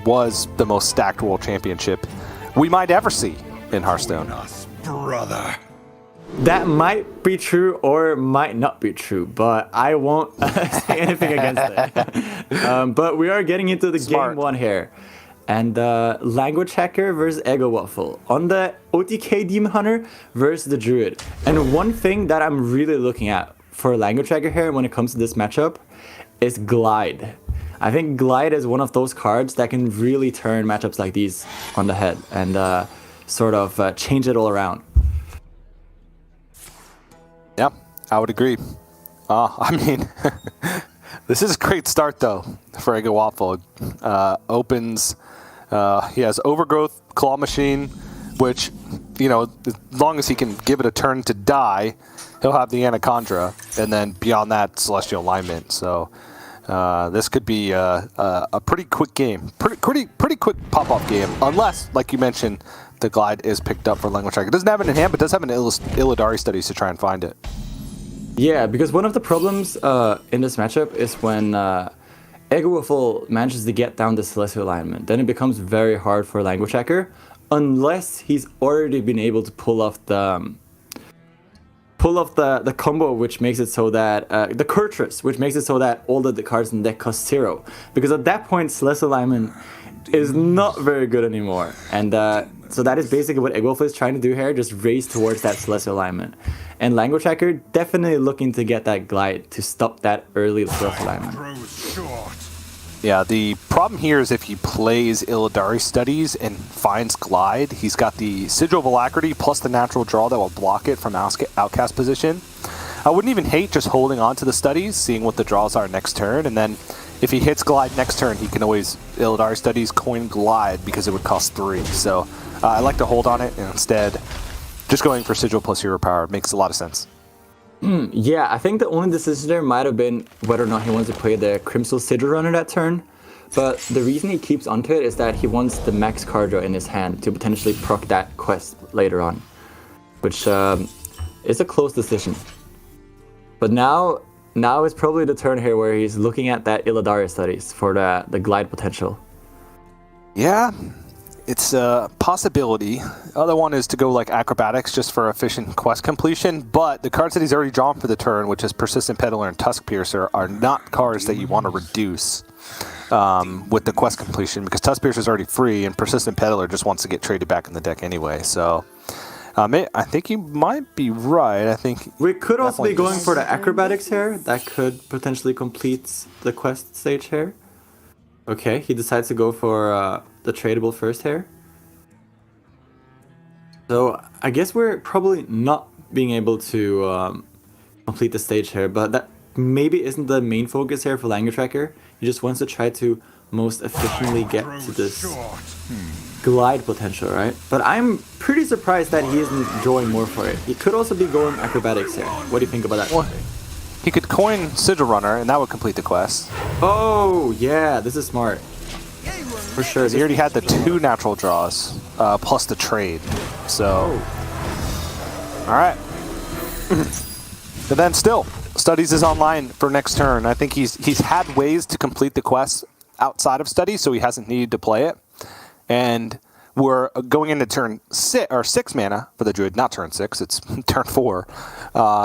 was the most stacked world championship we might ever see in Hearthstone. Brother. That might be true or might not be true, but I won't say anything against it. But we are getting into the Smart. game one here. And Language Hacker versus Eggowaffle on the OTK Demon Hunter versus the Druid. And one thing that I'm really looking at for Language Hacker here when it comes to this matchup is Glide. I think Glide is one of those cards that can really turn matchups like these on the head and sort of change it all around. Yeah, I would agree. I mean, this is a great start, though, for Eggowaffle. Opens, he has Overgrowth, Claw Machine, which, you know, as long as he can give it a turn to die, he'll have the Anaconda, and then beyond that, Celestial Alignment. So this could be a pretty quick game, pretty quick pop-off game, unless, like you mentioned, the Glide is picked up for Language Hacker. It doesn't have it in hand, but does have an Illidari Studies to try and find it. Yeah, because one of the problems in this matchup is when Eggowaffle manages to get down the Celestial Alignment. Then it becomes very hard for Language Hacker, unless he's already been able to pull off the combo, which makes it so that the Curtress, which makes it so that all the cards in the deck cost 0. Because at that point, Celestial Alignment is not very good anymore, and so that is basically what Eggowaffle is trying to do here, just race towards that Celestial Alignment. And Language Hacker definitely looking to get that Glide to stop that early Celestial Alignment. Yeah, the problem here is if he plays Illidari Studies and finds Glide, he's got the Sigil of Alacrity plus the natural draw that will block it from outcast position. I wouldn't even hate just holding on to the Studies, seeing what the draws are next turn, and then if he hits Glide next turn, he can always Illidari Studies, coin Glide, because it would cost 3. So I like to hold on it, and instead just going for Sigil plus Hero Power makes a lot of sense. Yeah, I think the only decision there might have been whether or not he wants to play the Crimson Sigil Runner that turn. But the reason he keeps onto it is that he wants the max card draw in his hand to potentially proc that quest later on, which is a close decision. But now is probably the turn here where he's looking at that Illidari Studies for the Glide potential. Yeah, it's a possibility. Other one is to go like Acrobatics just for efficient quest completion, but the cards that he's already drawn for the turn, which is Persistent Peddler and Tusk Piercer, are not cards that you want to reduce with the quest completion, because Tusk Piercer is already free and Persistent Peddler just wants to get traded back in the deck anyway. So I think you might be right. I think we could also be going for the Acrobatics here. That could potentially complete the quest stage here. Okay, he decides to go for the tradable first here. So I guess we're probably not being able to complete the stage here, but that maybe isn't the main focus here for Language Hacker. He just wants to try to most efficiently get to this Glide potential, right? But I'm pretty surprised that he isn't drawing more for it. He could also be going Acrobatics here. What do you think about that? Well, he could coin Sigil Runner, and that would complete the quest. Oh, yeah, this is smart. For sure. He already had the 2 natural draws, plus the trade. So, all right. But then still, Studies is online for next turn. I think he's had ways to complete the quest outside of Studies, so he hasn't needed to play it. And we're going into turn 6 mana for the Druid, not turn 6, it's turn 4.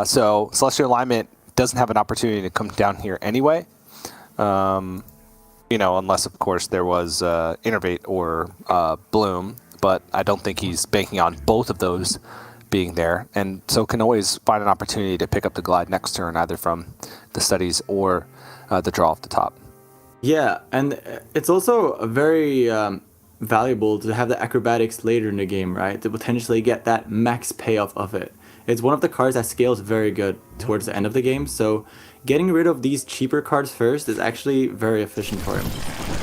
So Celestial Alignment doesn't have an opportunity to come down here anyway. You know, unless of course there was Innervate or Bloom, but I don't think he's banking on both of those being there, and so can always find an opportunity to pick up the Glide next turn, either from the Studies or the draw off the top. Yeah, and it's also very valuable to have the Acrobatics later in the game, right? To potentially get that max payoff of it. It's one of the cards that scales very good towards the end of the game, so getting rid of these cheaper cards first is actually very efficient for him.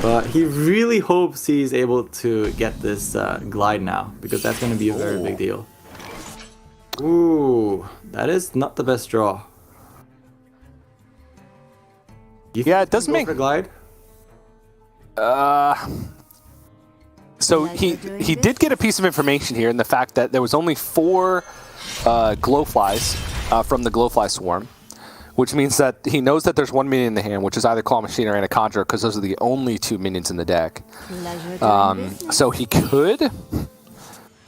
But he really hopes he's able to get this Glide now, because that's going to be a very big deal. Ooh, that is not the best draw. Yeah, it does make for Glide. So he did get a piece of information here in the fact that there was only 4 glowflies from the glowfly swarm, which means that he knows that there's one minion in the hand, which is either Claw Machine or Anaconda, because those are the only two minions in the deck. So he could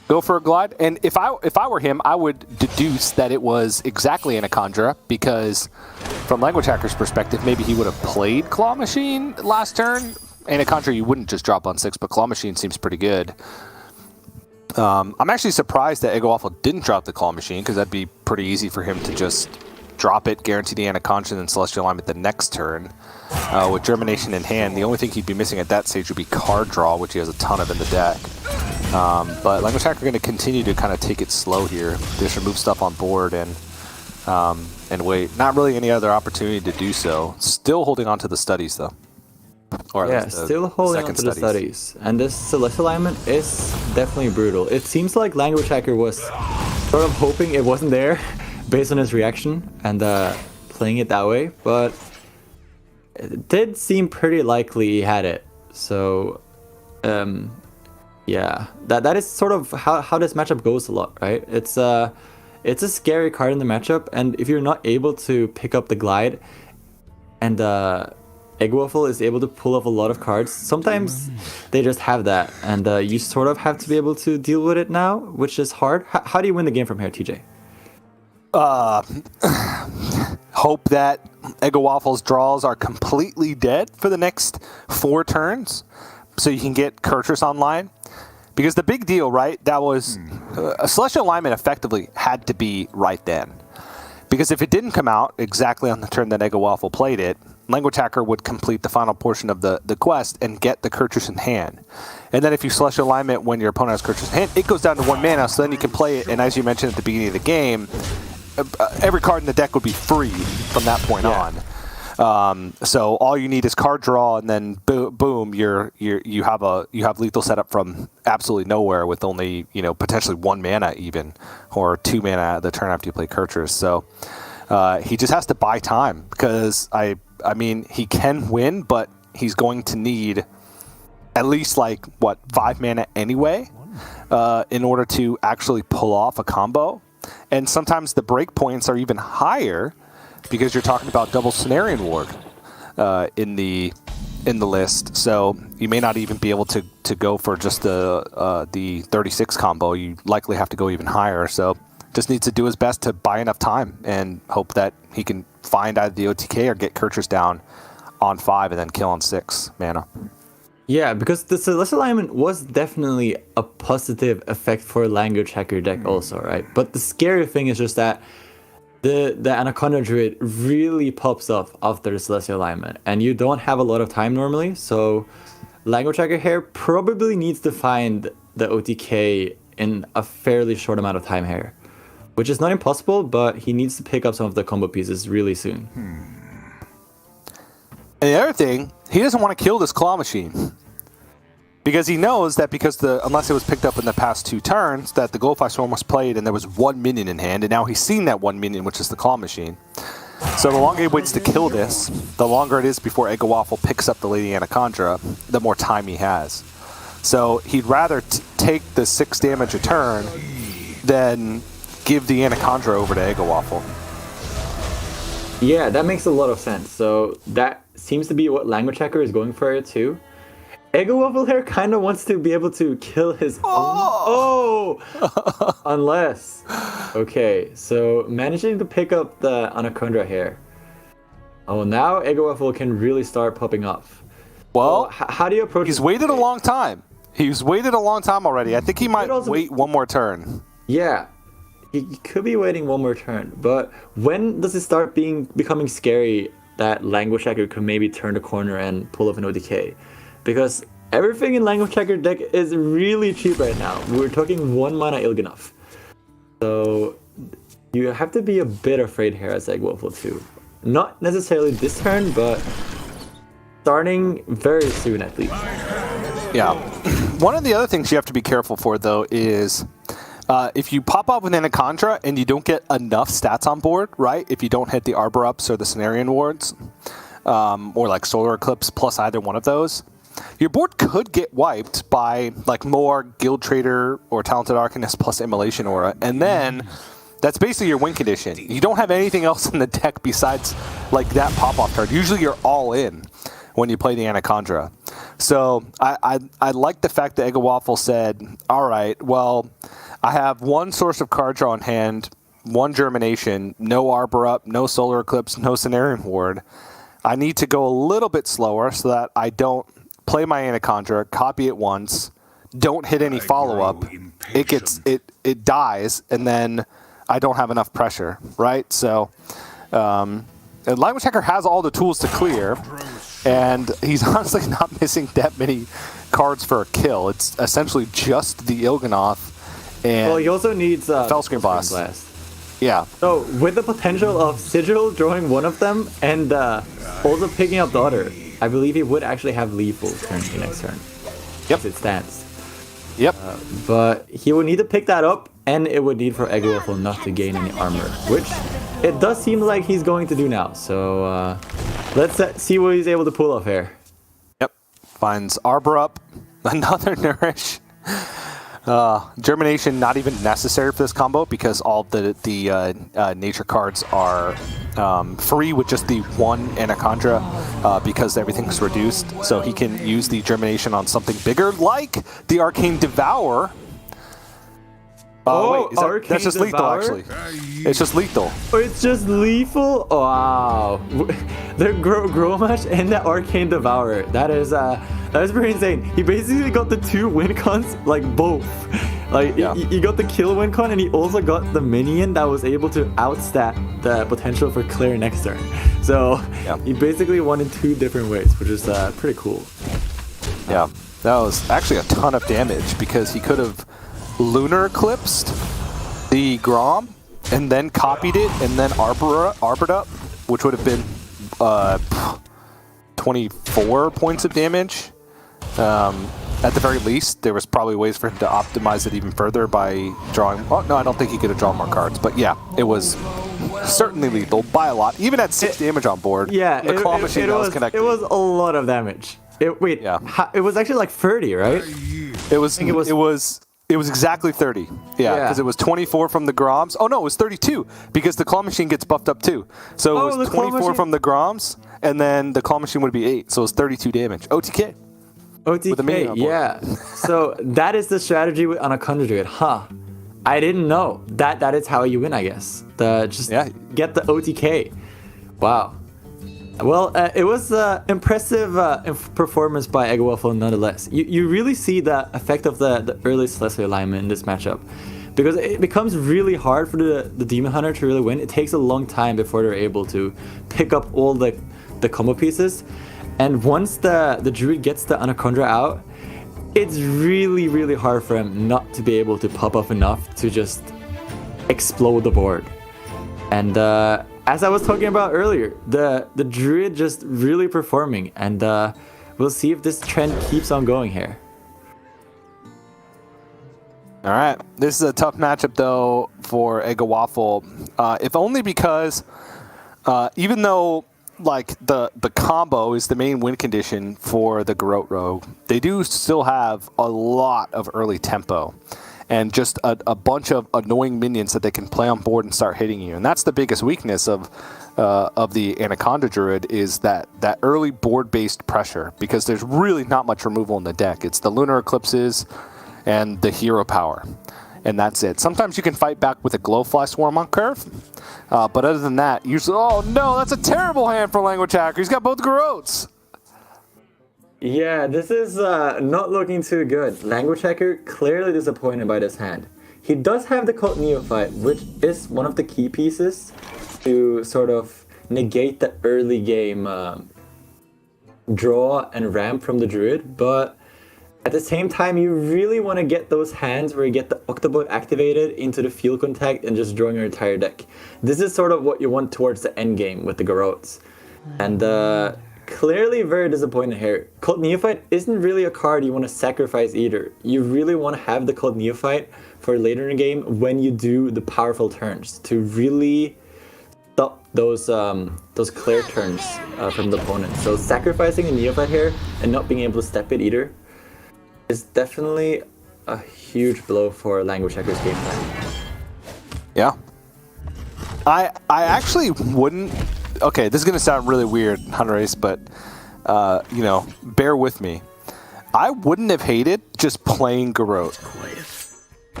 go for a glide, and if I were him, I would deduce that it was exactly Anaconda, because from Language Hacker's perspective, maybe he would have played Claw Machine last turn. Anaconda you wouldn't just drop on 6, but Claw Machine seems pretty good. I'm actually surprised that Eggowaffle didn't drop the Claw Machine, because that'd be pretty easy for him to just drop it, guarantee the Anaconda, and then Celestial Alignment the next turn. With Germination in hand, the only thing he'd be missing at that stage would be card draw, which he has a ton of in the deck. But Language Hacker going to continue to kind of take it slow here. Just remove stuff on board and wait. Not really any other opportunity to do so. Still holding on to the studies, though. Or yeah, still holding on to the studies. And this Celestial Alignment is definitely brutal. It seems like Language Hacker was sort of hoping it wasn't there based on his reaction and playing it that way, but it did seem pretty likely he had it. So, yeah, that is sort of how this matchup goes a lot, right? It's a scary card in the matchup, and if you're not able to pick up the glide, and Eggowaffle is able to pull off a lot of cards, sometimes they just have that, and you sort of have to be able to deal with it now, which is hard. How do you win the game from here, TJ? Hope that Eggowaffle's draws are completely dead for the next 4 turns, so you can get Kurtrus online. Because the big deal, right, that was a Celestial Alignment effectively had to be right then. Because if it didn't come out exactly on the turn that Eggowaffle played it, Language Hacker would complete the final portion of the quest and get the Kurtrus in hand. And then if you Celestial Alignment when your opponent has Kurtrus in hand, it goes down to 1 mana, so then you can play it, and as you mentioned at the beginning of the game, every card in the deck would be free from that point on. So all you need is card draw, and then boom, you have lethal setup from absolutely nowhere with only potentially 1 mana even, or 2 mana the turn after you play Kurtrus. So he just has to buy time, because I mean he can win, but he's going to need at least 5 mana anyway in order to actually pull off a combo. And sometimes the breakpoints are even higher, because you're talking about double Cenarian Ward in the list. So you may not even be able to go for just the 36 combo. You likely have to go even higher. So just needs to do his best to buy enough time and hope that he can find either the OTK or get Kurtrus down on 5 and then kill on 6 mana. Yeah, because the Celestial Alignment was definitely a positive effect for Language Hacker deck also, right? But the scary thing is just that the Anaconda Druid really pops off after the Celestial Alignment, and you don't have a lot of time normally, so Language Hacker here probably needs to find the OTK in a fairly short amount of time here, which is not impossible, but he needs to pick up some of the combo pieces really soon. And the other thing, he doesn't want to kill this Claw Machine. Because he knows that unless it was picked up in the past 2 turns, that the Glowfly Swarm was played and there was 1 minion in hand, and now he's seen that 1 minion, which is the Claw Machine. So the longer he waits to kill this, the longer it is before Eggowaffle picks up the Lady Anaconda, the more time he has. So he'd rather take the 6 damage a turn than give the Anaconda over to Eggowaffle. Yeah, that makes a lot of sense. So that seems to be what Language Hacker is going for it too. Eggowaffle here kind of wants to be able to kill his own. Unless. Okay, so managing to pick up the Anaconda here. Oh, now Eggowaffle can really start popping off. Well, how do you approach He's waited a long time. He's waited a long time already. I think he might wait 1 more turn. Yeah, he could be waiting 1 more turn. But when does it start becoming scary that Language Hacker could maybe turn the corner and pull off an OTK? Because everything in Language Hacker deck is really cheap right now. We're talking 1 mana Il'gynoth. So you have to be a bit afraid here as Eggowaffle too. Not necessarily this turn, but starting very soon at least. Yeah. One of the other things you have to be careful for, though, is if you pop up with Anaconda and you don't get enough stats on board, right? If you don't hit the Arbor Ups or the Cenarian Wards, or Solar Eclipse plus either one of those, your board could get wiped by more Guild Trader or Talented Arcanist plus Immolation Aura, and then That's basically your win condition. You don't have anything else in the deck besides like that pop-off card. Usually you're all in when you play the Anaconda. So I like the fact that Eggowaffle said, all right, well, I have one source of card draw in hand, one Germination, no Arbor Up, no Solar Eclipse, no Cenarian Ward. I need to go a little bit slower so that I don't play my Anaconda, copy it once, don't hit any follow-up, it dies, and then I don't have enough pressure, right? So Language Hacker has all the tools to clear, and he's honestly not missing that many cards for a kill. It's essentially just the Il'gynoth and well, he also needs Fellscreen Blast. Yeah. So with the potential of Sigil drawing one of them and also picking up the other, I believe he would actually have lethal currently next turn. Yep. As it stands. Yep. But he would need to pick that up, and it would need for Eggowaffle not to gain any armor, which it does seem like he's going to do now. So let's see what he's able to pull off here. Yep. Finds Arbor Up, another Nourish. Germination not even necessary for this combo because all the nature cards are free with just the one Anaconda because everything's reduced. So he can use the Germination on something bigger like the Arcane Devour. Wait, that's just lethal actually. It's just lethal. Oh, it's just lethal? Wow. The Grommash and the Arcane Devourer. That is pretty insane. He basically got the two win cons, like both. Like, yeah. he got the kill win con, and he also got the minion that was able to outstat the potential for clear next turn. So yeah. He basically won in two different ways, which is pretty cool. Yeah, that was actually a ton of damage because he could have Lunar Eclipsed the Grom and then copied it and then Arbored Up, which would have been 24 points of damage. At the very least, there was probably ways for him to optimize it even further by drawing... Oh, no, I don't think he could have drawn more cards. But yeah, it was certainly lethal by a lot. Even at 6 damage on board, yeah, the claw machine that was connected. It was a lot of damage. It was actually like 30, right? It was exactly 30. Yeah, because it was 24 from the Groms. Oh, no, it was 32 because the claw machine gets buffed up too. So it was 24 from the Groms, and then the claw machine would be 8. So it was 32 damage. OTK. OTK, yeah. So that is the strategy on a Anaconda Druid. Huh. I didn't know. That is how you win, I guess. Get the OTK. Wow. Well, it was impressive performance by Eggowaffle nonetheless. You really see the effect of the early Celestial alignment in this matchup. Because it becomes really hard for the Demon Hunter to really win. It takes a long time before they're able to pick up all the combo pieces. And once the Druid gets the Anaconda out, it's really, really hard for him not to be able to pop off enough to just explode the board. And as I was talking about earlier, the Druid just really performing, and we'll see if this trend keeps on going here. All right, this is a tough matchup though for Eggowaffle, if only because even though like the combo is the main win condition for the Garrote Rogue, they do still have a lot of early tempo and just a bunch of annoying minions that they can play on board and start hitting you. And that's the biggest weakness of the Anaconda Druid is that early board-based pressure, because there's really not much removal in the deck. It's the Lunar Eclipses and the Hero Power, and that's it. Sometimes you can fight back with a Glowfly Swarm on curve, but other than that, usually, oh no, that's a terrible hand for Language Hacker. He's got both Garrotes. Yeah, this is not looking too good. Language Hacker clearly disappointed by this hand. He does have the Cult Neophyte, which is one of the key pieces to sort of negate the early game draw and ramp from the Druid, but at the same time, you really want to get those hands where you get the Octobot activated into the field contact and just drawing your entire deck. This is sort of what you want towards the end game with the Garrotes. And clearly very disappointed here. Cult Neophyte isn't really a card you want to sacrifice either. You really want to have the Cult Neophyte for later in the game when you do the powerful turns to really stop those clear turns from the opponent. So sacrificing a Neophyte here and not being able to step it either is definitely a huge blow for Language Hacker's game plan. Yeah. I actually wouldn't. Okay, this is gonna sound really weird, Hunter Ace, but you know, bear with me. I wouldn't have hated just playing Garrote.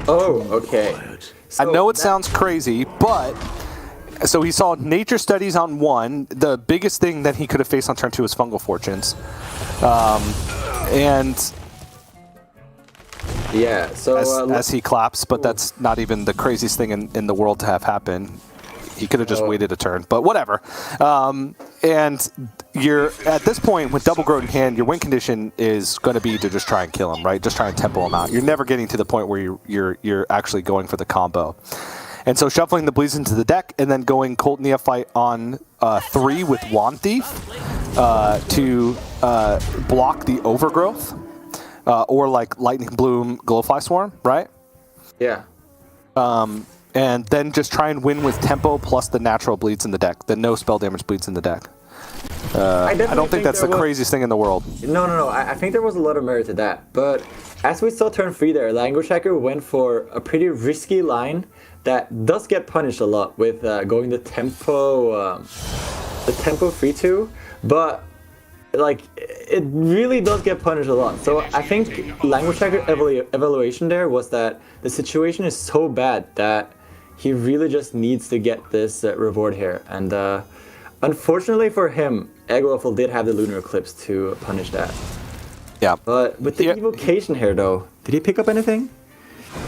Oh, okay. I know it sounds crazy, but so he saw nature studies on 1. The biggest thing that he could have faced on turn 2 was fungal fortunes, and yeah. So as he claps, but that's not even the craziest thing in the world to have happen. He could have just waited a turn, but whatever. And you're at this point with double Garrote in hand, your win condition is going to be to just try and kill him, right? Just try and tempo him out. You're never getting to the point where you're actually going for the combo. And so shuffling the bleeds into the deck and then going Colt Neophyte on 3 with Wand Thief to block the overgrowth or like Lightning Bloom Glowfly Swarm, right? Yeah. And then just try and win with tempo plus the natural bleeds in the deck, the no spell damage bleeds in the deck. I don't think that's the craziest thing in the world. No. I think there was a lot of merit to that. But as we saw turn 3 there, lnguagehackr went for a pretty risky line that does get punished a lot with going the tempo 3-2. But like it really does get punished a lot. So I think lnguagehackr evaluation there was that the situation is so bad that he really just needs to get this reward here. And unfortunately for him, Eggowaffle did have the Lunar Eclipse to punish that. Yeah. But with the evocation here though, did he pick up anything?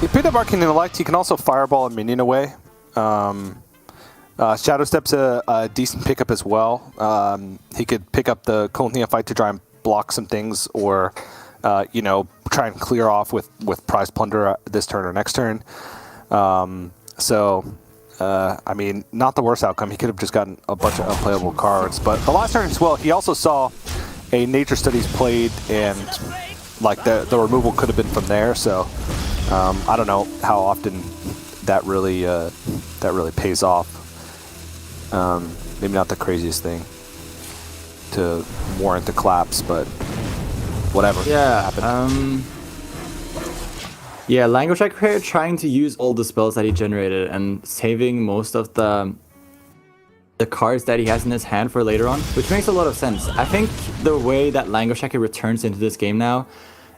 He picked up Arcane Intellect. He can also fireball a minion away. Shadow Step's a decent pickup as well. He could pick up the Colt Neophyte to try and block some things, or you know, try and clear off with Prize Plunder this turn or next turn. I mean, not the worst outcome. He could have just gotten a bunch of unplayable cards. But the last turn as well, he also saw a Nature Studies played, and like the removal could have been from there. So I don't know how often that really pays off. Maybe not the craziest thing to warrant the collapse, but whatever. Yeah. Yeah, lnguagehackr trying to use all the spells that he generated and saving most of the cards that he has in his hand for later on, which makes a lot of sense. I think the way that lnguagehackr returns into this game now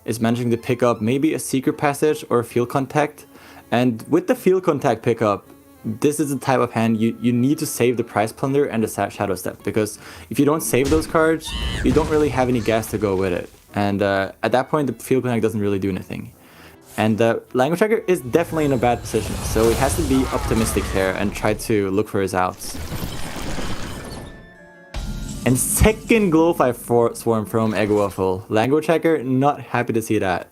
is managing to pick up maybe a Secret Passage or a Field Contact. And with the Field Contact pickup, this is the type of hand you need to save the Prize Plunder and the Shadow Step, because if you don't save those cards, you don't really have any gas to go with it. And at that point, the Field Contact doesn't really do anything. And lnguagehackr is definitely in a bad position, so he has to be optimistic here and try to look for his outs. And second Glowfly Swarm from Eggowaffle. lnguagehackr, not happy to see that.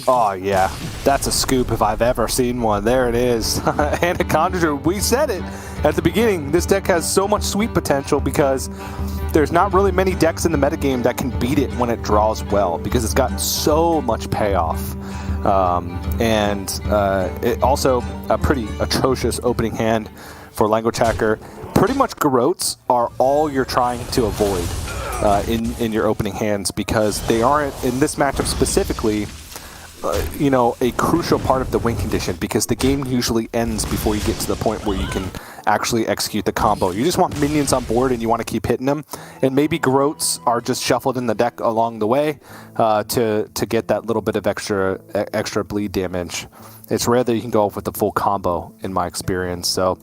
Oh yeah, that's a scoop if I've ever seen one. There it is. Anaconda, we said it at the beginning. This deck has so much sweep potential because there's not really many decks in the metagame that can beat it when it draws well, because it's got so much payoff. It also a pretty atrocious opening hand for lnguagehackr. Pretty much Garrotes are all you're trying to avoid in your opening hands, because they aren't, in this matchup specifically, you know, a crucial part of the win condition, because the game usually ends before you get to the point where you can actually execute the combo. You just want minions on board and you want to keep hitting them, and maybe Garrotes are just shuffled in the deck along the way to get that little bit of extra bleed damage. It's rare that you can go off with the full combo in my experience. So,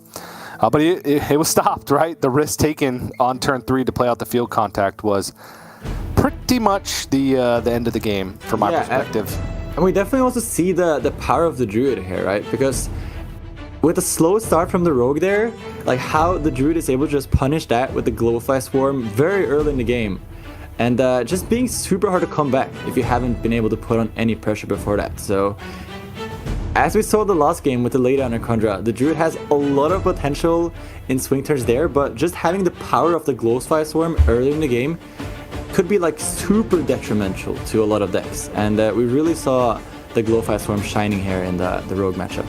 but it was stopped, right? The risk taken on turn 3 to play out the Field Contact was pretty much the end of the game from my perspective. And we definitely also see the power of the Druid here, right? Because with a slow start from the Rogue there, like how the Druid is able to just punish that with the Glowfly Swarm very early in the game. And just being super hard to come back if you haven't been able to put on any pressure before that. So, as we saw the last game with the late Anaconda, the Druid has a lot of potential in swing turns there, but just having the power of the Glowfly Swarm early in the game could be like super detrimental to a lot of decks, and we really saw the Glowfly Swarm shining here in the Rogue matchup.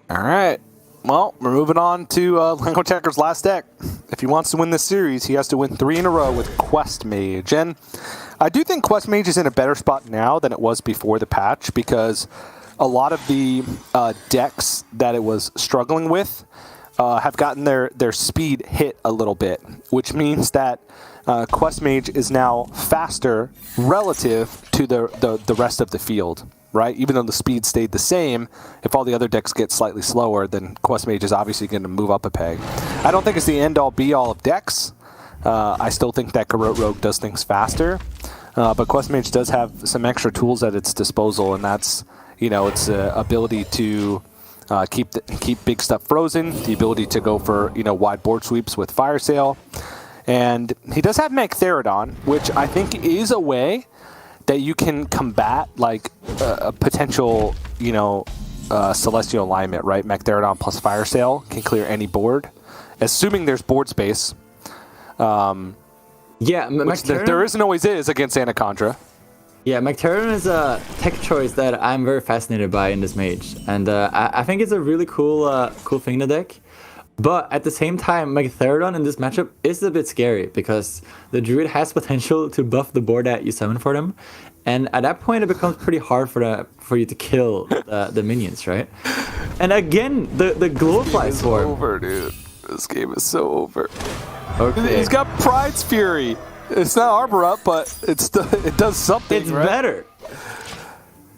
Alright, well, we're moving on to lnguagehackr's last deck. If he wants to win this series, he has to win 3 in a row with Quest Mage, and I do think Quest Mage is in a better spot now than it was before the patch, because a lot of the decks that it was struggling with have gotten their speed hit a little bit, which means that Quest Mage is now faster relative to the rest of the field, right? Even though the speed stayed the same, if all the other decks get slightly slower, then Quest Mage is obviously going to move up a peg. I don't think it's the end-all be-all of decks. I still think that Garrote Rogue does things faster, but Quest Mage does have some extra tools at its disposal, and that's, its ability to keep big stuff frozen, the ability to go for, wide board sweeps with Fire Sale. And he does have Magtheridon, which I think is a way that you can combat like a potential, Celestial Alignment, right? Magtheridon plus Fire Sale can clear any board, assuming there's board space. Which there isn't always is against Anaconda. Yeah, Magtheridon is a tech choice that I'm very fascinated by in this mage, and I think it's a really cool thing in the deck. But at the same time, Magtheridon in this matchup is a bit scary because the Druid has potential to buff the board that you summon for them, and at that point it becomes pretty hard for you to kill the minions, right? And again, the Glowfly Swarm. Over, dude. This game is so over. Okay. He's got Pride's Fury. It's not Arbor Up, but it does something. It's right? better.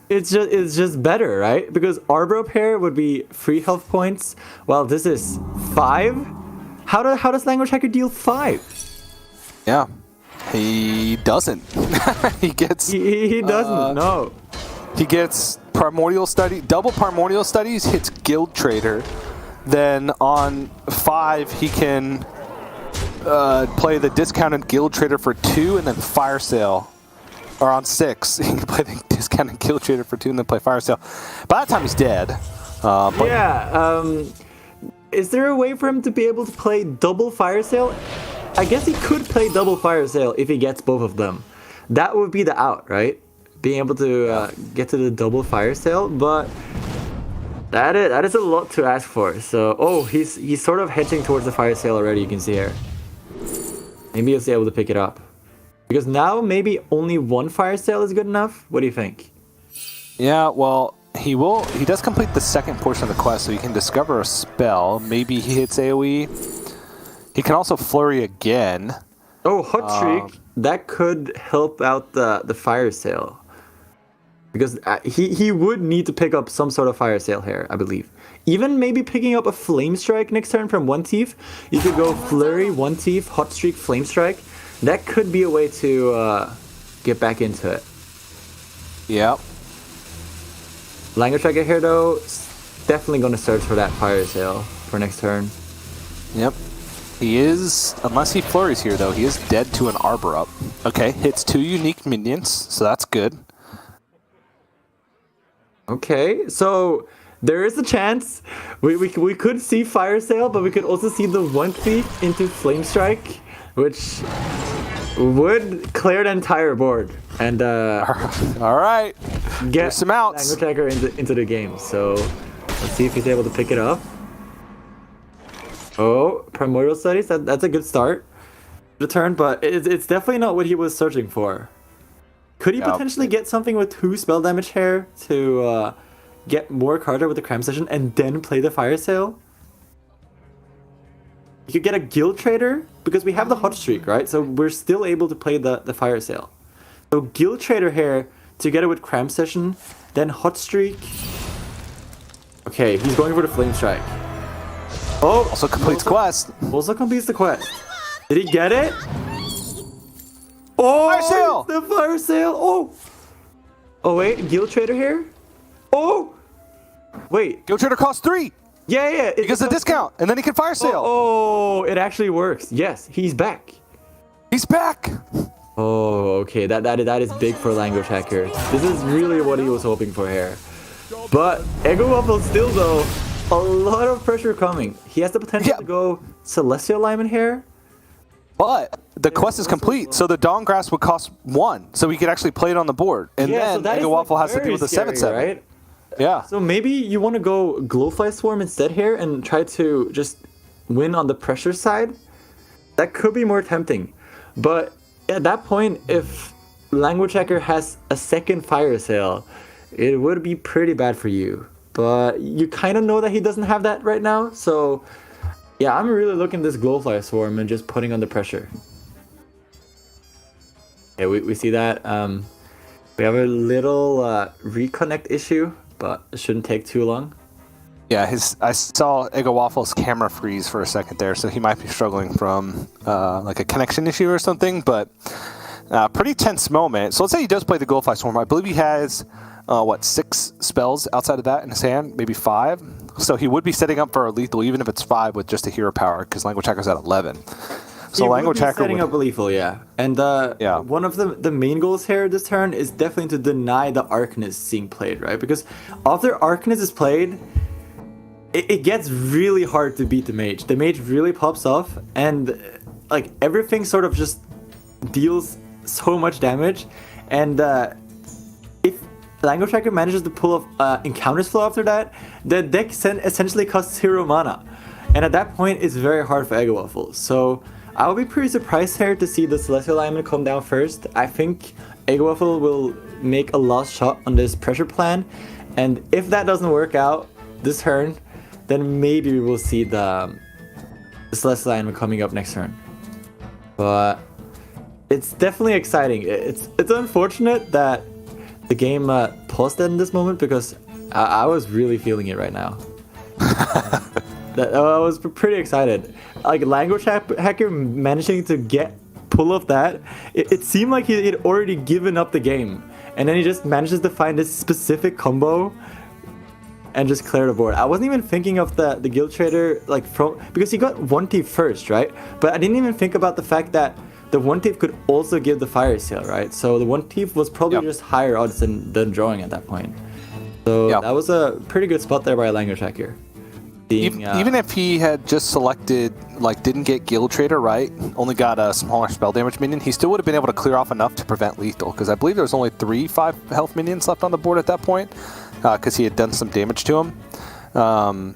It's just better, right? Because Arbor Up here would be 3 health points, while this is 5. How does Language Hacker deal 5? Yeah, he doesn't. He gets. He doesn't. No. He gets Primordial Study, double Primordial Studies, hits Guild Trader. Then on 5, he can play the discounted Guild Trader for 2 and then Fire Sale. Or on 6, he can play the discounted Guild Trader for 2 and then play Fire Sale. By that time, he's dead. Is there a way for him to be able to play double Fire Sale? I guess he could play double Fire Sale if he gets both of them. That would be the out, right? Being able to get to the double Fire Sale, but that is a lot to ask for. So, he's sort of hedging towards the Fire Sale already, you can see here. Maybe he'll be able to pick it up. Because now maybe only 1 Fire Sale is good enough? What do you think? Yeah, well, he does complete the second portion of the quest, so he can discover a spell. Maybe he hits AoE. He can also Flurry again. Oh, Hot Streak. That could help out the Fire Sale. Because he would need to pick up some sort of Fire Sale here, I believe. Even maybe picking up a Flame Strike next turn from One Teeth. You could go Flurry, One Teeth, Hot Streak, Flame Strike. That could be a way to get back into it. Yep. Language Hacker here, though, definitely going to search for that Fire Sale for next turn. Yep. He is, unless he flurries here, though, he is dead to an Arbor Up. Okay, hits 2 unique minions, so that's good. Okay, so there is a chance we could see Fire Sale, but we could also see the One Thief into Flame Strike, which would clear the entire board and all right, get some outs. Language Hacker into the game. So let's see if he's able to pick it up. Oh, Primordial Studies, that's a good start to the turn, but it's definitely not what he was searching for. Could he potentially get something with 2 spell damage here to get more Carter with the Cram Session and then play the Fire Sale? You could get a Guild Trader, because we have the Hot Streak, right? So we're still able to play the Fire Sale. So Guild Trader here, together with Cram Session, then Hot Streak. Okay, he's going for the Flame Strike. Oh! Also completes quest. Also completes the quest. Did he get it? Oh! Fire Sale! The Fire Sale! Oh! Oh wait, Guild Trader here? Oh! Wait. Guild Trader costs 3! Yeah. He gets a discount, and then he can Fire Sale. Oh, it actually works. Yes, he's back. He's back. Oh, okay. That is big for Language Hacker. This is really what he was hoping for here. But Eggowaffle still, though, a lot of pressure coming. He has the potential to go Celestial Alignment here. But the quest is complete, so the Dawn Grasp would cost 1, so he could actually play it on the board. And then Eggowaffle has to deal with the 7/7. Right? Yeah. So maybe you want to go Glowfly Swarm instead here and try to just win on the pressure side. That could be more tempting. But at that point, if Language Hacker has a second Fire Sale, it would be pretty bad for you. But you kind of know that he doesn't have that right now, so yeah, I'm really looking at this Glowfly Swarm and just putting under pressure. Yeah, we see that. We have a little reconnect issue, but it shouldn't take too long. Yeah, I saw Eggowaffle's camera freeze for a second there, so he might be struggling from like a connection issue or something, but pretty tense moment. So let's say he does play the Glowfly Swarm. I believe he has, 6 spells outside of that in his hand, maybe 5. So he would be setting up for a lethal, even if it's 5 with just a hero power, because Language Hacker's at 11. So Language Hacker setting up a lethal, yeah. And one of the main goals here this turn is definitely to deny the Arcanist being played, right? Because after Arcanist is played, it gets really hard to beat the Mage. The Mage really pops off, and like everything sort of just deals so much damage. And if Language Hacker manages to pull off Encounters Flow after that, the deck essentially costs 0 mana. And at that point, it's very hard for Eggowaffle. So I would be pretty surprised here to see the Celestial Alignment come down first. I think Eggowaffle will make a last shot on this pressure plan. And if that doesn't work out this turn, then maybe we will see the Celestial Alignment coming up next turn. But it's definitely exciting. It's unfortunate that the game paused in this moment, because I was really feeling it right now. I was pretty excited. Like Language Hacker managing to pull off that, it seemed like he had already given up the game, and then he just manages to find this specific combo and just clear the board. I wasn't even thinking of the Guild Trader because he got one thief first, right? But I didn't even think about the fact that the one thief could also give the fire sale, right? So the one thief was probably just higher odds than drawing at that point. So that was a pretty good spot there by Language Hacker. Even if he had just selected, didn't get Guild Trader right, only got a smaller spell damage minion, he still would have been able to clear off enough to prevent lethal, because I believe there was only 3 5 health minions left on the board at that point, because he had done some damage to him.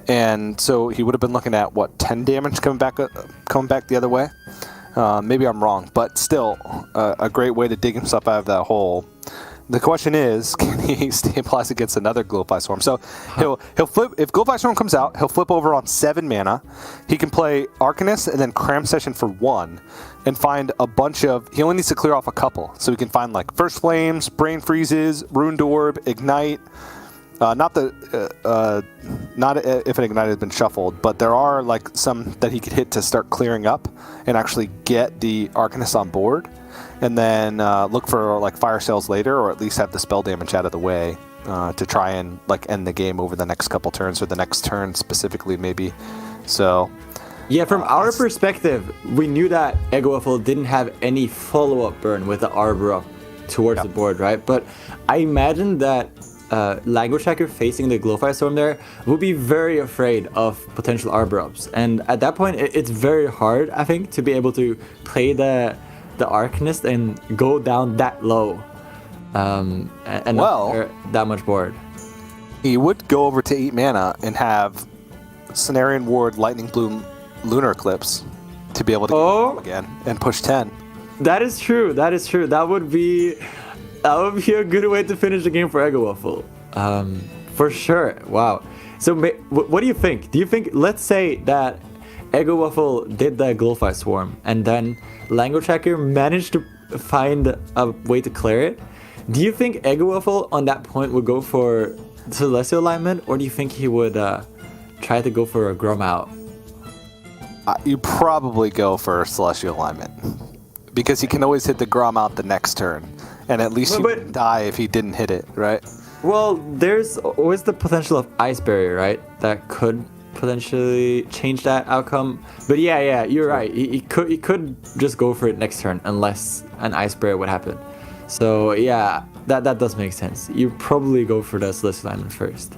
And so he would have been looking at, 10 damage coming back the other way? Maybe I'm wrong, but still a great way to dig himself out of that hole. The question is, can he stabilize against another Glowfly Swarm? So he'll flip, if Glowfly Swarm comes out, he'll flip over on 7 mana. He can play Arcanist and then Cram Session for 1 and find a bunch of, he only needs to clear off a couple. So he can find First Flames, Brain Freezes, Ruined Orb, Ignite. Not if an Ignite has been shuffled, but there are some that he could hit to start clearing up and actually get the Arcanist on board. And then look for fire sales later, or at least have the spell damage out of the way to try and end the game over the next couple turns, or the next turn specifically, maybe. So yeah, from our perspective, we knew that Eggowaffle didn't have any follow-up burn with the Arbor up towards the board, right? But I imagine that Language Hacker facing the Glowfire Storm there would be very afraid of potential Arbor ups, and at that point, it's very hard, I think, to be able to play the Arcanist and go down that low, and not clear that much board. He would go over to 8 mana and have Cenarian Ward, Lightning Bloom, Lunar Eclipse to be able to get again and push 10. That is true. That would be a good way to finish the game for Eggowaffle. For sure. Wow. So what do you think? Let's say that Eggowaffle did the Glowfire Swarm, and then Language Hacker managed to find a way to clear it. Do you think Eggowaffle on that point would go for Celestial Alignment, or do you think he would try to go for a Grum out? You probably go for Celestial Alignment, because he can always hit the Grum out the next turn, and at least he wouldn't die if he didn't hit it, right? Well, there's always the potential of Ice Barrier, right? That could potentially change that outcome. But yeah, you're right. He could just go for it next turn unless an Ice Barrier would happen. So yeah, that does make sense. You probably go for the Celestial Alignment first.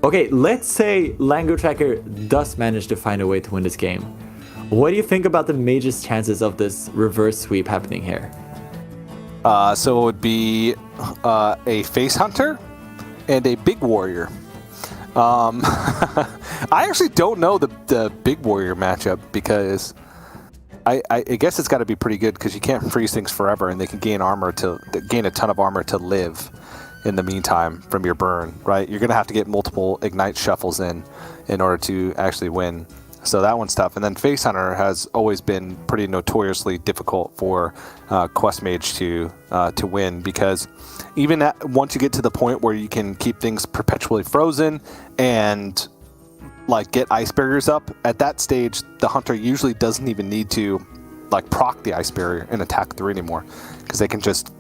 Okay, let's say Language Hacker does manage to find a way to win this game. What do you think about the Mage's chances of this reverse sweep happening here? So it would be a Face Hunter and a Big Warrior. I actually don't know the Big Warrior matchup, because I guess it's got to be pretty good, because you can't freeze things forever, and they can gain a ton of armor to live. in the meantime from your burn, right? You're going to have to get multiple Ignite shuffles in order to actually win. So that one's tough. And then Face Hunter has always been pretty notoriously difficult for Quest Mage to win, because even once you get to the point where you can keep things perpetually frozen and like get ice barriers up, at that stage the hunter usually doesn't even need to like proc the ice barrier in attack 3 anymore, because they can just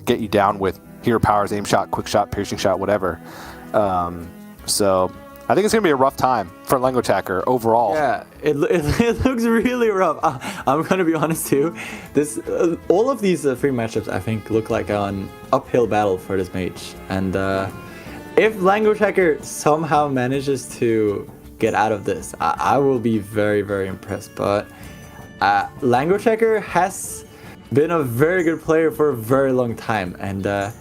get you down with hero powers, aim shot, quick shot, piercing shot, whatever. So I think it's going to be a rough time for lnguagehackr overall. Yeah, it looks really rough. I'm going to be honest too. This all of these 3 matchups I think look like an uphill battle for this mage. And if lnguagehackr somehow manages to get out of this, I will be very, very impressed. But lnguagehackr has been a very good player for a very long time. And,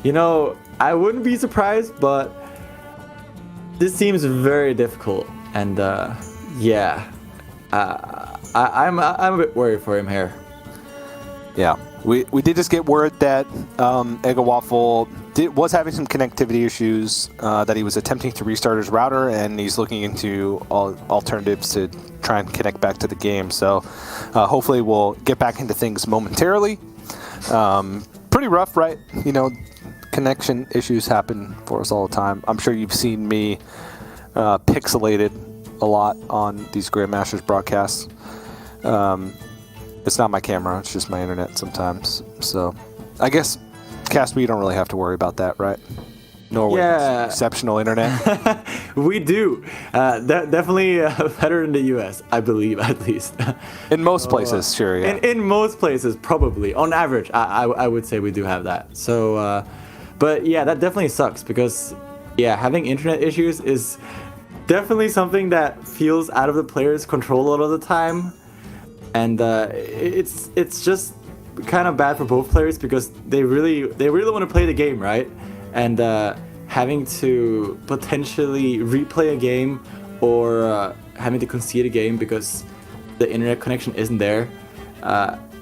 you know, I wouldn't be surprised, but this seems very difficult, and yeah, I'm a bit worried for him here. Yeah, we did just get word that Eggowaffle was having some connectivity issues, that he was attempting to restart his router, and he's looking into alternatives to try and connect back to the game. So hopefully we'll get back into things momentarily. Pretty rough, right? You know, connection issues happen for us all the time. I'm sure you've seen me pixelated a lot on these Grandmasters broadcasts. It's not my camera, it's just my internet sometimes. So I guess, Casper, you don't really have to worry about that, right? Norway, yeah. Exceptional internet. We do. Definitely better in the US, I believe, at least. In most places, sure, yeah. In most places, probably. On average, I would say we do have that. So, but yeah, that definitely sucks, because, yeah, having internet issues is definitely something that feels out of the player's control a lot of the time. And it's just kind of bad for both players, because they really want to play the game, right? And having to potentially replay a game, or having to concede a game because the internet connection isn't there,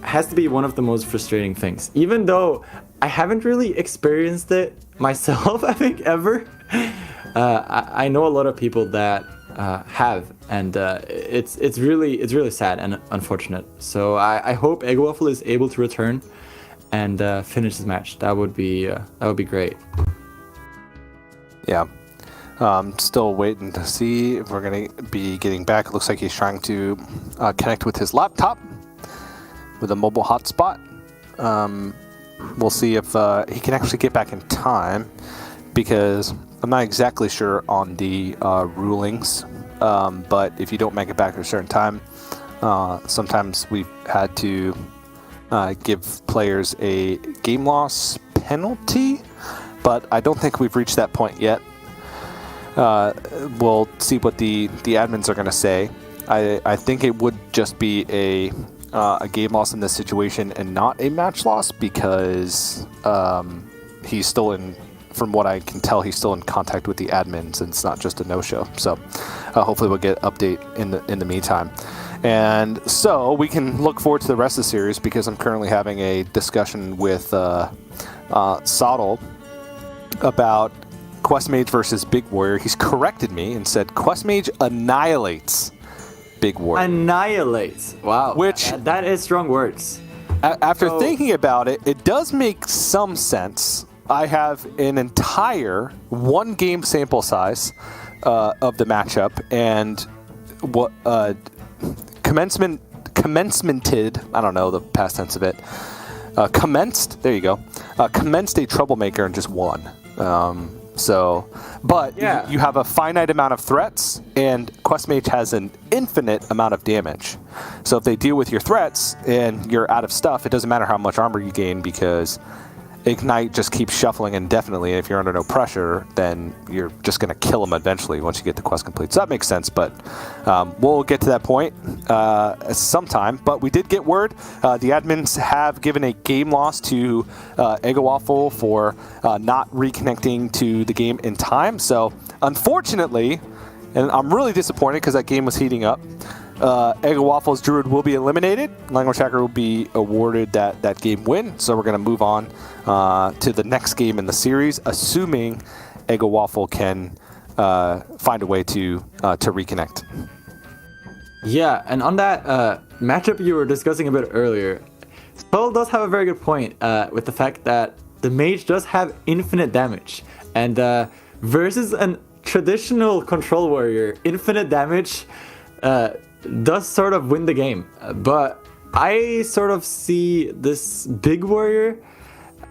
has to be one of the most frustrating things. Even though I haven't really experienced it myself, I think, ever. I know a lot of people that have, and it's really sad and unfortunate. So I hope Eggowaffle is able to return and finish this match. That would be great. Yeah. Still waiting to see if we're going to be getting back. It looks like he's trying to connect with his laptop with a mobile hotspot. We'll see if he can actually get back in time, because I'm not exactly sure on the rulings, but if you don't make it back at a certain time, sometimes we've had to give players a game loss penalty, but I don't think we've reached that point yet. We'll see what the admins are going to say. I think it would just be a game loss in this situation and not a match loss, because he's still in, from what I can tell, he's still in contact with the admins, and it's not just a no-show. So hopefully we'll get an update in the meantime. And so we can look forward to the rest of the series, because I'm currently having a discussion with Sottle about Quest Mage versus Big Warrior. He's corrected me and said Quest Mage annihilates Big Warrior. Annihilates. Wow. Which, that is strong words. After thinking about it, it does make some sense. I have an entire 1-game sample size of the matchup, and what commencemented, I don't know the past tense of it, commenced, there you go, commenced a troublemaker and just won. But yeah, you have a finite amount of threats, and Quest Mage has an infinite amount of damage. So if they deal with your threats and you're out of stuff, it doesn't matter how much armor you gain, because Ignite just keeps shuffling indefinitely, and if you're under no pressure, then you're just going to kill them eventually once you get the quest complete. So that makes sense, but we'll get to that point sometime. But we did get word. The admins have given a game loss to Eggowaffle for not reconnecting to the game in time. So unfortunately, and I'm really disappointed because that game was heating up, Eggowaffle's Druid will be eliminated. lnguagehackr will be awarded that game win. So we're going to move on to the next game in the series, assuming Eggowaffle can find a way to reconnect. Yeah, and on that matchup you were discussing a bit earlier, Sol does have a very good point with the fact that the Mage does have infinite damage. And versus a traditional control warrior, infinite damage does sort of win the game. But I sort of see this big warrior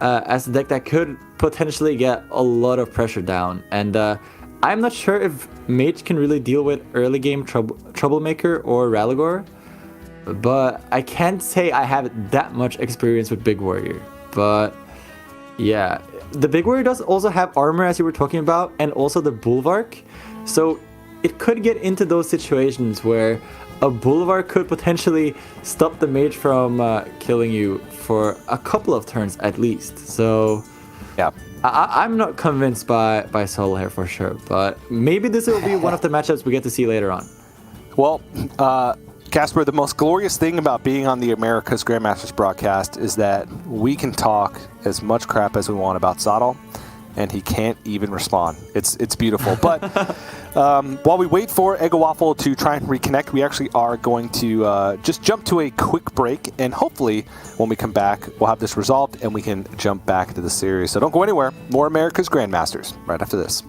as a deck that could potentially get a lot of pressure down. And I'm not sure if Mage can really deal with early game Troublemaker or Ralligor, but I can't say I have that much experience with Big Warrior. But yeah, the Big Warrior does also have armor, as you were talking about, and also the Bulwark. So it could get into those situations where a Bulwark could potentially stop the Mage from killing you for a couple of turns at least. So yeah, I'm not convinced by Sol here for sure, but maybe this will be one of the matchups we get to see later on. Well, Casper, the most glorious thing about being on the America's Grandmasters broadcast is that we can talk as much crap as we want about Zottel, and he can't even respond. It's beautiful. But while we wait for Eggowaffle to try and reconnect, we actually are going to just jump to a quick break, and hopefully when we come back, we'll have this resolved and we can jump back into the series. So don't go anywhere. More America's Grandmasters right after this.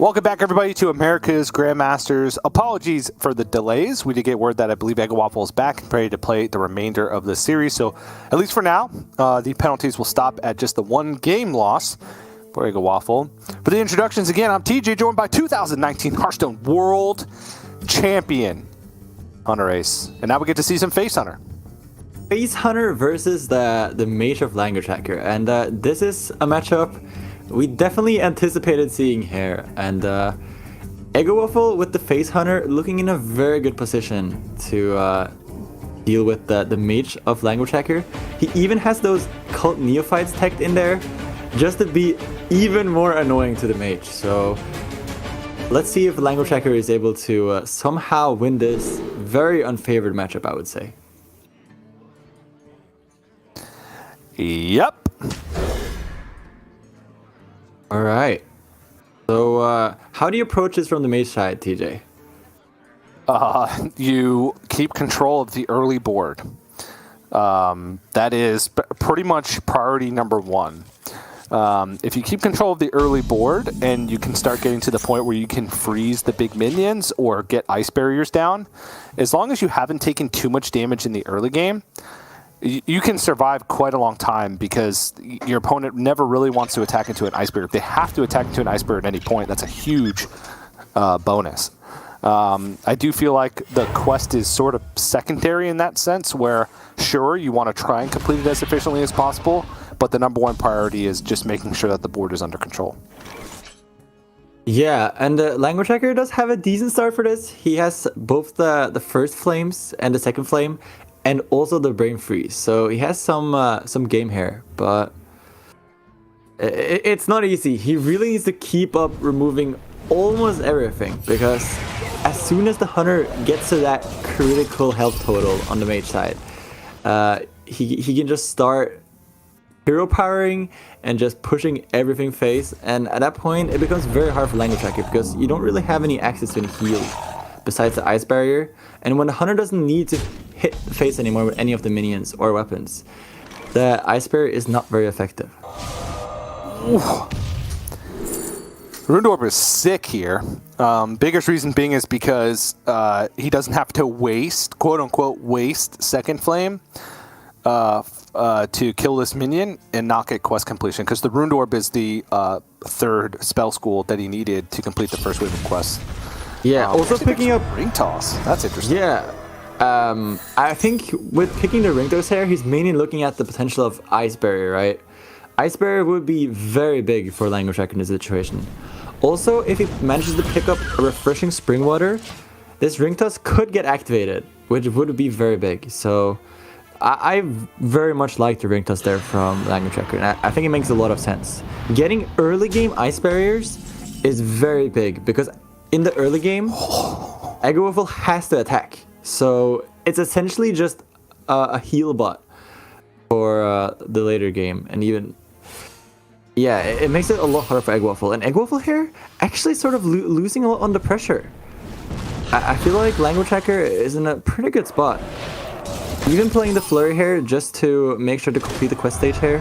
Welcome back, everybody, to America's Grandmasters. Apologies for the delays. We did get word that I believe Eggowaffle is back and ready to play the remainder of the series. So, at least for now, the penalties will stop at just the one game loss for Eggowaffle. For the introductions, again, I'm TJ, joined by 2019 Hearthstone World Champion Hunter Ace. And now we get to see some Face Hunter. Face Hunter versus the Mage of lnguagehackr. And this is a matchup we definitely anticipated seeing here, and Eggowaffle with the Face Hunter looking in a very good position to deal with the Mage of lnguagehackr. He even has those Cult Neophytes teched in there just to be even more annoying to the Mage. So let's see if lnguagehackr is able to somehow win this very unfavored matchup, I would say. Yep. All right. So, how do you approach this from the Mage side, TJ? You keep control of the early board. That is pretty much priority number one. If you keep control of the early board and you can start getting to the point where you can freeze the big minions or get ice barriers down, as long as you haven't taken too much damage in the early game, you can survive quite a long time because your opponent never really wants to attack into an ice barrier. If they have to attack into an ice barrier at any point, that's a huge bonus. I do feel like the quest is sort of secondary in that sense, where sure, you want to try and complete it as efficiently as possible, but the number one priority is just making sure that the board is under control. Yeah, and lnguagehackr does have a decent start for this. He has both the first flames and the second flame, and also the brain freeze. So he has some game here, but it's not easy. He really needs to keep up removing almost everything, because as soon as the Hunter gets to that critical health total on the Mage side, he can just start hero powering and just pushing everything face. And at that point, it becomes very hard for lnguagehackr because you don't really have any access to any heal besides the ice barrier. And when the Hunter doesn't need to hit the face anymore with any of the minions or weapons, the ice barrier is not very effective. Rune Orb is sick here. Biggest reason being is because he doesn't have to waste, quote unquote, waste second flame to kill this minion and not get quest completion, because the Rune Orb is the third spell school that he needed to complete the first wave of quests. Yeah, also picking up ring toss. That's interesting. Yeah, I think with picking the ring toss here, he's mainly looking at the potential of ice barrier, right? Ice barrier would be very big for lnguagehackr in this situation. Also, if he manages to pick up a refreshing spring water, this ring toss could get activated, which would be very big. So I very much like the ring toss there from lnguagehackr, and I think it makes a lot of sense. Getting early game ice barriers is very big, because in the early game, Eggowaffle has to attack. So it's essentially just a heal bot for the later game. And even, yeah, it makes it a lot harder for Eggowaffle. And Eggowaffle here actually sort of losing a lot under pressure. I feel like lnguagehackr is in a pretty good spot. Even playing the flurry here just to make sure to complete the quest stage here.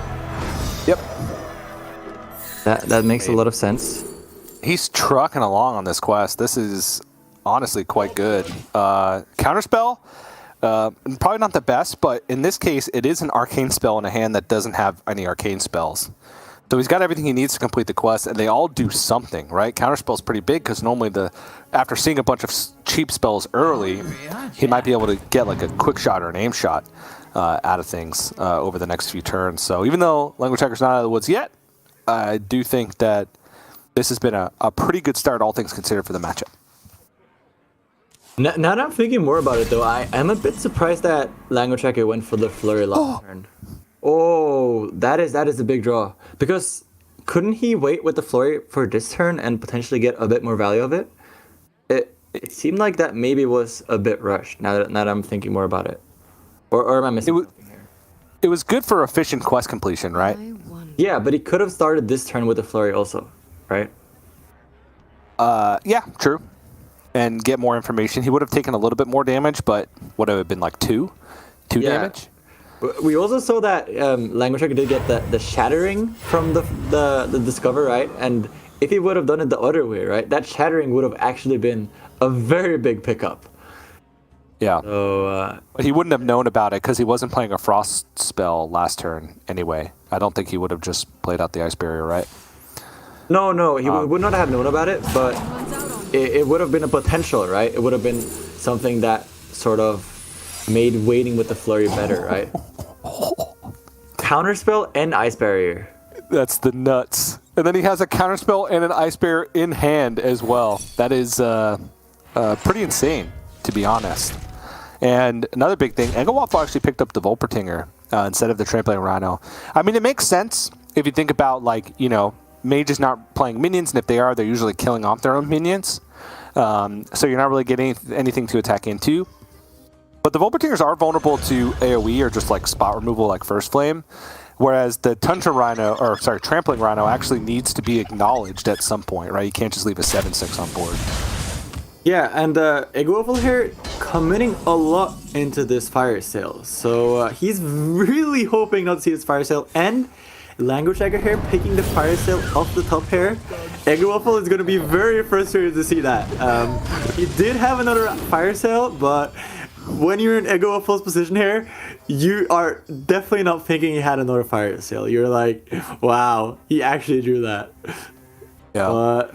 Yep. That makes a lot of sense. He's trucking along on this quest. This is honestly quite good. Counterspell, probably not the best, but in this case, it is an arcane spell in a hand that doesn't have any arcane spells. So he's got everything he needs to complete the quest, and they all do something, right? Counterspell's pretty big, because normally after seeing a bunch of cheap spells early, he might be able to get like a quick shot or an aim shot out of things over the next few turns. So even though lnguagehackr's not out of the woods yet, I do think that this has been a pretty good start, all things considered, for the matchup. Now that I'm thinking more about it, though, I am a bit surprised that lnguagehackr went for the flurry last turn. Oh, that is a big draw. Because couldn't he wait with the flurry for this turn and potentially get a bit more value of it? It seemed like that maybe was a bit rushed, now that I'm thinking more about it. Or am I missing something here? It was good for efficient quest completion, right? Yeah, but he could have started this turn with the flurry also, right? Yeah, true. And get more information. He would have taken a little bit more damage, but would have been like two damage. We also saw that lnguagehackr did get the shattering from the discover, right? And if he would have done it the other way, right, that shattering would have actually been a very big pickup. Yeah. So But he wouldn't have known about it because he wasn't playing a frost spell last turn anyway. I don't think he would have just played out the ice barrier, right? no, he would not have known about it, but it would have been a potential, right? It would have been something that sort of made waiting with the flurry better, right? Counterspell and ice barrier. That's the nuts. And then he has a counterspell and an ice barrier in hand as well. That is pretty insane, to be honest. And another big thing, Eggowaffle actually picked up the Volpertinger instead of the Trampling Rhino. I mean, it makes sense if you think about, like, you know, Mage is not playing minions, and if they are, they're usually killing off their own minions. So you're not really getting anything to attack into. But the Volpertingers are vulnerable to AoE or just like spot removal like First Flame. Whereas the Trampling Rhino actually needs to be acknowledged at some point, right? You can't just leave a 7/6 on board. Yeah, and Eggowaffle here committing a lot into this fire sale. So he's really hoping not to see this fire sale. And lnguagehackr here picking the fire sale off the top here. Eggowaffle is going to be very frustrated to see that. He did have another fire sale, but when you're in Eggowaffle's position here, you are definitely not thinking he had another fire sale. You're like, wow, he actually drew that. Yeah. But,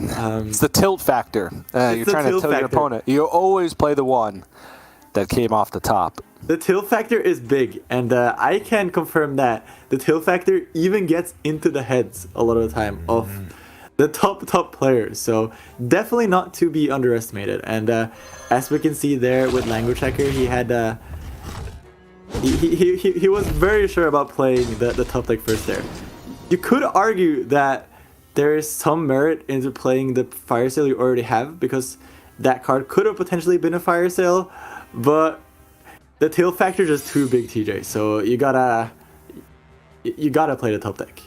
it's the tilt factor. You're trying to tilt your opponent. You always play the one that came off the top. the tilt factor is big, and I can confirm that the tilt factor even gets into the heads a lot of the time of the top players. So definitely not to be underestimated. And as we can see there with lnguagehackr, he had he was very sure about playing the top deck first there. You could argue that there is some merit into playing the fire sale you already have, because that card could have potentially been a fire sale, but the tilt factor is just too big, TJ. So you gotta play the top deck.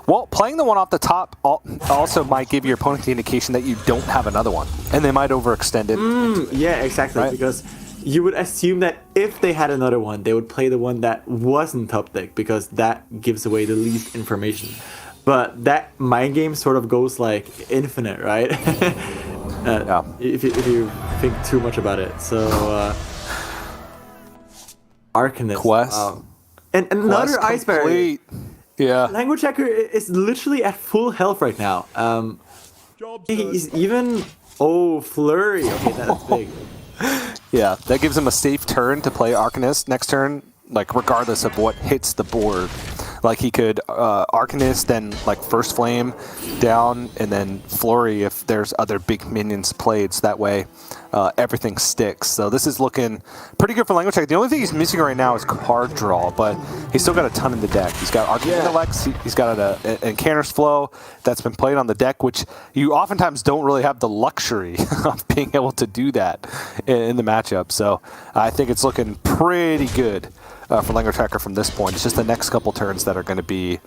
Well, playing the one off the top also might give your opponent the indication that you don't have another one, and they might overextend it. Yeah, exactly. Right? Because you would assume that if they had another one, they would play the one that wasn't top deck, because that gives away the least information. But that mind game sort of goes like infinite, right? Yeah. If you think too much about it. So Arcanist. Quest. And another Quest ice barrier. complete. Yeah. lnguagehackr is literally at full health right now. He's even flurry. Okay, that's big. Yeah, that gives him a safe turn to play Arcanist next turn, like regardless of what hits the board. Like he could Arcanist, then like First Flame down, and then Flurry if there's other big minions played. So that way everything sticks. So this is looking pretty good for lnguagehackr. The only thing he's missing right now is card draw, but he's still got a ton in the deck. He's got Arcane Intellects, he's got an Encanter's Flow that's been played on the deck, which you oftentimes don't really have the luxury of being able to do that in the matchup. So I think it's looking pretty good for lnguagehackr from this point. It's just the next couple turns that are going to be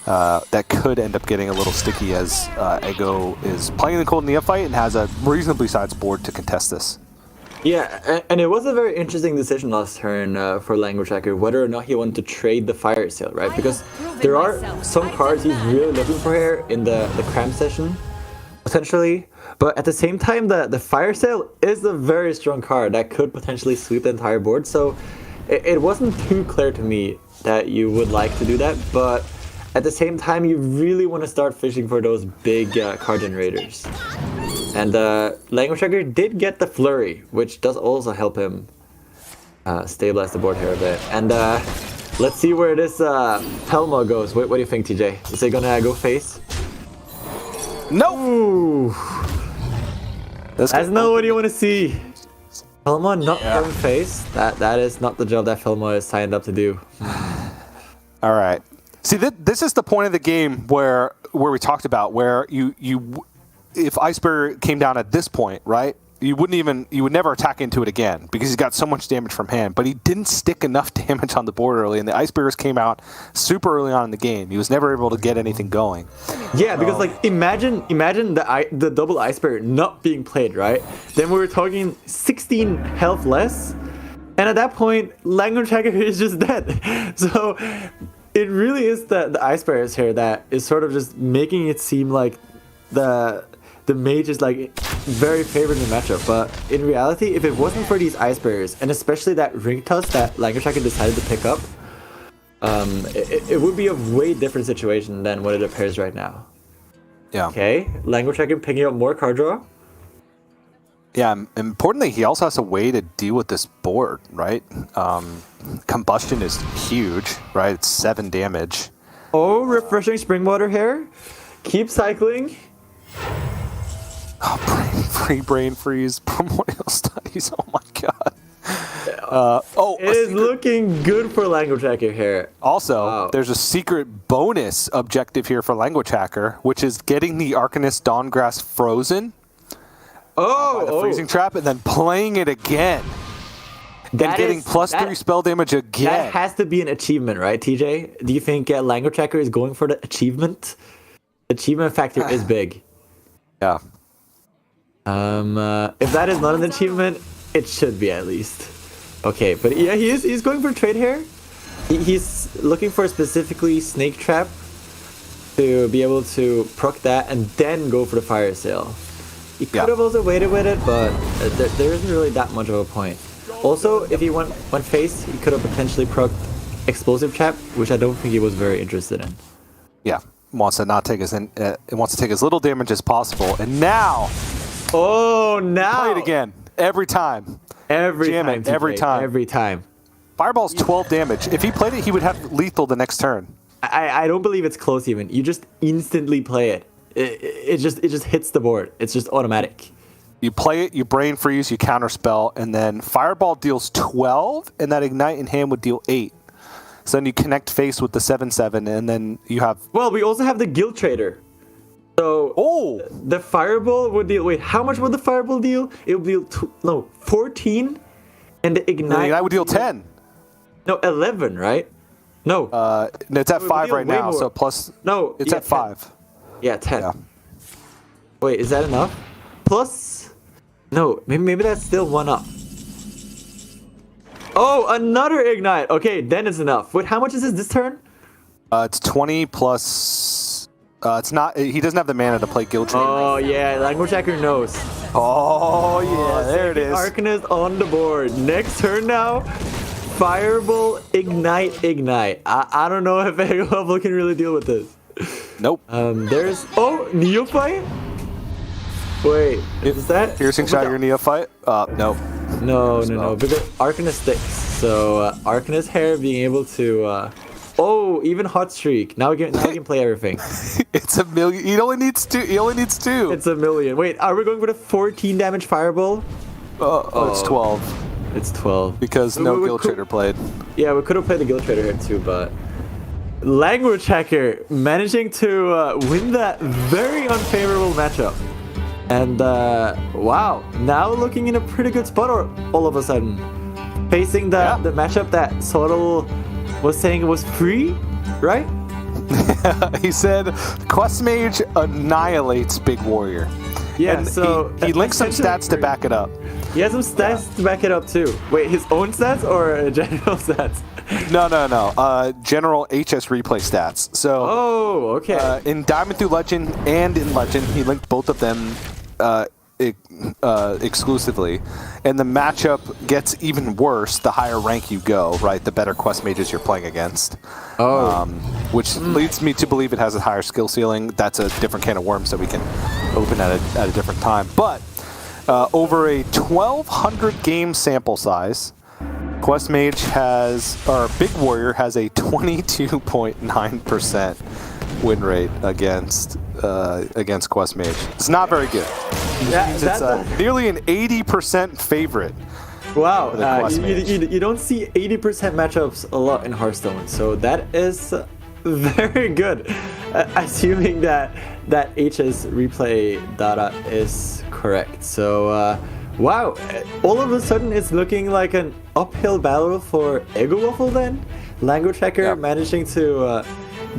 that could end up getting a little sticky, as Eggo is playing the cold neophyte and has a reasonably sized board to contest this. Yeah, and it was a very interesting decision last turn for lnguagehackr, whether or not he wanted to trade the fire sale, right? Because there are some cards he's really looking for here in the cram session, potentially. But at the same time, the fire sale is a very strong card that could potentially sweep the entire board. So it wasn't too clear to me that you would like to do that, but at the same time, you really want to start fishing for those big card generators. And lnguagehackr did get the Flurry, which does also help him stabilize the board here a bit. And let's see where this Pelma goes. What do you think, TJ? Is it gonna go face? No! That's not what you want to see. Pelma not going face. That is not the job that Pelma is signed up to do. All right. See, this is the point of the game where we talked about where if Ice Barrier came down at this point, right? You would never attack into it again because he's got so much damage from hand. But he didn't stick enough damage on the board early, and the Ice Barriers came out super early on in the game. He was never able to get anything going. Yeah, because like imagine the double Ice Barrier not being played, right? Then we were talking 16 health less, and at that point, lnguagehackr is just dead. So it really is the Ice Barriers here that is sort of just making it seem like the mage is like very favored in the matchup, but in reality, if it wasn't for these ice barriers, and especially that ring toss that lnguagehackr decided to pick up, it would be a way different situation than what it appears right now. Yeah. Okay, lnguagehackr picking up more card draw. Yeah, importantly, he also has a way to deal with this board, right? Combustion is huge, right? It's 7 damage. Oh, refreshing spring water here. Keep cycling. Oh, free brain freeze, primordial studies. Oh my god. It is looking good for lnguagehackr here. Also, there's a secret bonus objective here for lnguagehackr, which is getting the Arcanist Dawngrass frozen by the freezing trap, and then playing it again. And getting +3 spell damage again. That has to be an achievement, right, TJ? Do you think lnguagehackr is going for the achievement? Achievement factor is big. Yeah. If that is not an achievement, it should be at least. Okay, but yeah, he's going for trade here. He's looking for specifically Snake Trap to be able to proc that and then go for the Fire Sale. He could have also waited with it, but there isn't really that much of a point. Also, if he went face, he could have potentially procced Explosive Trap, which I don't think he was very interested in. Yeah, wants to not take it wants to take as little damage as possible, and now. Oh, now play it again every time. Every time. Fireball's 12 damage. If he played it, he would have lethal the next turn. I don't believe it's close even. You just instantly play it. It just hits the board. It's just automatic. You play it, you brain freeze, you counterspell, and then Fireball deals 12, and that Ignite in hand would deal 8. So then you connect face with the 7/7, and then you have. Well, we also have the Guild Trader. So the Fireball would deal. Wait, how much would the Fireball deal? It would deal 14, and the Ignite would deal 10. No, 11, right? No. It's at 5 right now. So plus. No, it's at 5. 10. Yeah, 10. Yeah. Wait, is that enough? Plus, no, maybe that's still 1 up. Oh, another Ignite. Okay, then it's enough. Wait, how much is this turn? It's 20 plus. It's not. He doesn't have the mana to play Guild Trader. Oh yeah, lnguagehackr knows. Oh yeah, there it is. Arcanist on the board. Next turn now. Fireball, Ignite. I don't know if Eggowaffle can really deal with this. Nope. There's Neophyte. Wait, is that piercing shot your Neophyte? No. No. Because Arcanist sticks. So Arcanist hair being able to. Even Hot Streak. Now we can play everything. It's a million. He only needs 2. It's a million. Wait, are we going for the 14 damage Fireball? It's 12. It's 12. Because no Guild Trader played. Yeah, we could have played the Guild Trader here too, but lnguagehackr managing to win that very unfavorable matchup. And wow, now looking in a pretty good spot all of a sudden. Facing the matchup that Sorrel was saying it was free, right? He said Quest Mage annihilates Big Warrior. Yeah, and so he links some stats to back it up. He has some stats to back it up too. Wait, his own stats or general stats? No. General HS replay stats. So. Oh, okay. In Diamond through Legend and in Legend, he linked both of them exclusively, and the matchup gets even worse the higher rank you go. Right, the better Quest Mages you're playing against. Which leads me to believe it has a higher skill ceiling. That's a different can of worms that we can open at a different time. But over a 1,200 game sample size, Quest Mage Big Warrior has a 22.9% win rate against Quest Mage. It's not very good. It's nearly an 80% favorite. Wow, you don't see 80% matchups a lot in Hearthstone, so that is very good. Assuming that HS replay data is correct. So wow, all of a sudden it's looking like an uphill battle for Eggowaffle then. lnguagehackr managing to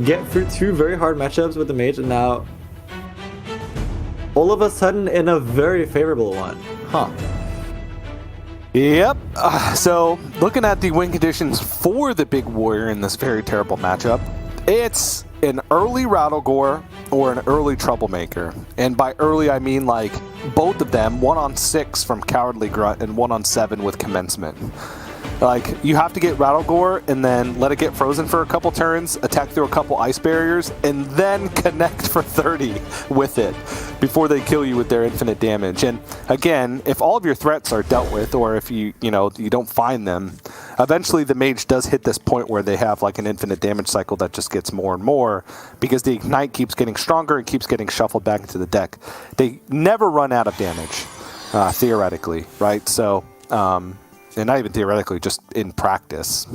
get through 2 very hard matchups with the Mage, and now all of a sudden in a very favorable one. Yep. So looking at the win conditions for the Big Warrior in this very terrible matchup, It's an early Rattlegore or an early Troublemaker. And by early, I mean like both of them, 1 on 6 from Cowardly Grunt and 1 on 7 with Commencement. Like, you have to get Rattlegore and then let it get frozen for a couple turns, attack through a couple ice barriers, and then connect for 30 with it before they kill you with their infinite damage. And again, if all of your threats are dealt with, or if you don't find them, eventually the Mage does hit this point where they have like an infinite damage cycle that just gets more and more because the Ignite keeps getting stronger and keeps getting shuffled back into the deck. They never run out of damage, theoretically, right? So, and not even theoretically, just in practice.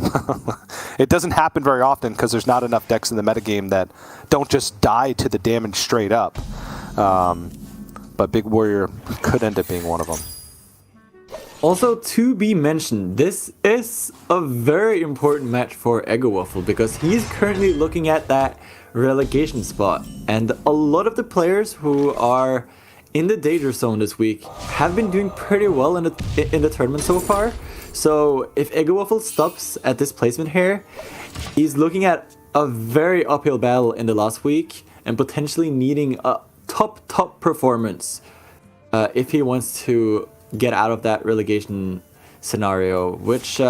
It doesn't happen very often because there's not enough decks in the metagame that don't just die to the damage straight up. But Big Warrior could end up being one of them. Also, to be mentioned, this is a very important match for Eggowaffle because he's currently looking at that relegation spot. And a lot of the players who are in the danger zone this week have been doing pretty well in the tournament so far. So if Eggowaffle stops at this placement here, he's looking at a very uphill battle in the last week and potentially needing a top performance if he wants to get out of that relegation scenario, which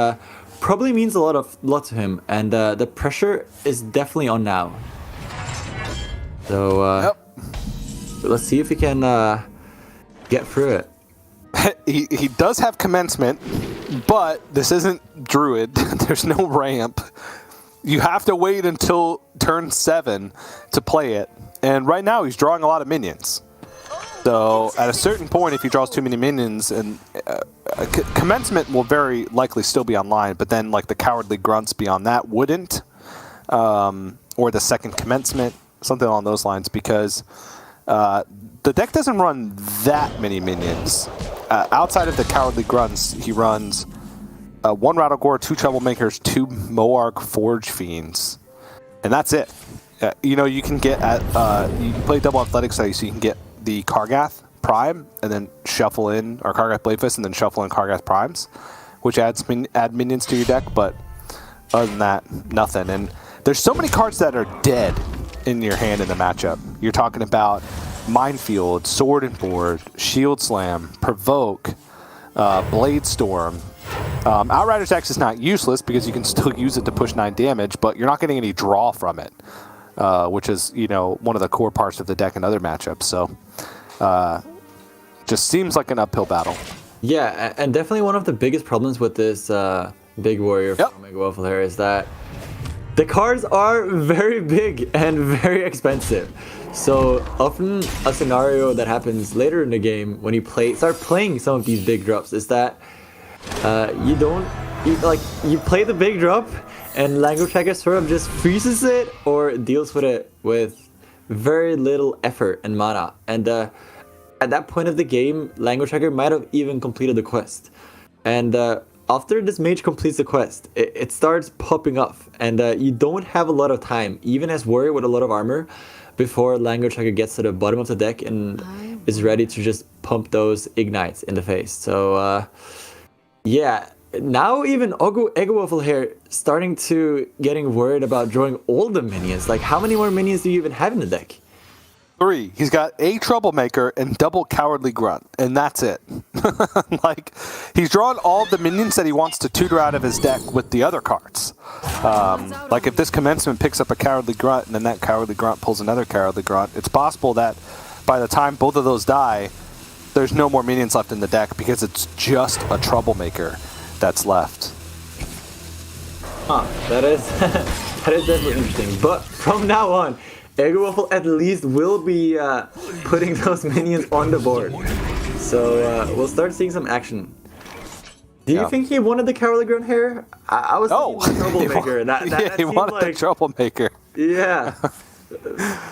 probably means a lot to him, and the pressure is definitely on now. So let's see if he can get through it. He does have Commencement, but this isn't Druid. There's no ramp. You have to wait until turn 7 to play it. And right now he's drawing a lot of minions. So at a certain point, if he draws too many minions, and Commencement will very likely still be online, but then like the Cowardly Grunts beyond that wouldn't, or the second Commencement, something along those lines, because the deck doesn't run that many minions. Outside of the Cowardly Grunts, he runs 1 Rattlegore, 2 Troublemakers, 2 Moarg Forge Fiends, and that's it. You can get you can play double Athletics, so you can get the Kargath Prime and then shuffle in, or Kargath Bladefist and then shuffle in Kargath Primes, which add minions to your deck. But other than that, nothing. And there's so many cards that are dead in your hand in the matchup. You're talking about Minefield, Sword and Board, Shield Slam, Provoke, Blade Storm. Outrider's X is not useless because you can still use it to push 9 damage, but you're not getting any draw from it, which is one of the core parts of the deck in other matchups. So just seems like an uphill battle. Yeah, and definitely one of the biggest problems with this Big Warrior from Eggowaffle here is that the cards are very big and very expensive. So often a scenario that happens later in the game when you start playing some of these big drops is that you play the big drop and Language Hacker sort of just freezes it or deals with it with very little effort and mana. And at that point of the game, Language Hacker might have even completed the quest. And after this Mage completes the quest, it starts popping off, and you don't have a lot of time, even as Warrior with a lot of armor, before Language Hacker gets to the bottom of the deck and is ready to just pump those Ignites in the face. So yeah, now even Eggowaffle here starting to getting worried about drawing all the minions. Like, how many more minions do you even have in the deck? 3. He's got a Troublemaker and double Cowardly Grunt, and that's it. Like, he's drawn all the minions that he wants to tutor out of his deck with the other cards. Like, if this Commencement picks up a Cowardly Grunt and then that Cowardly Grunt pulls another Cowardly Grunt, it's possible that by the time both of those die, there's no more minions left in the deck because it's just a Troublemaker that's left. That is definitely interesting. But from now on, Eggowaffle at least will be putting those minions on the board. So we'll start seeing some action. Do you think he wanted the Cowardly Grunt here? I was thinking the Troublemaker. He wanted like the Troublemaker. Yeah.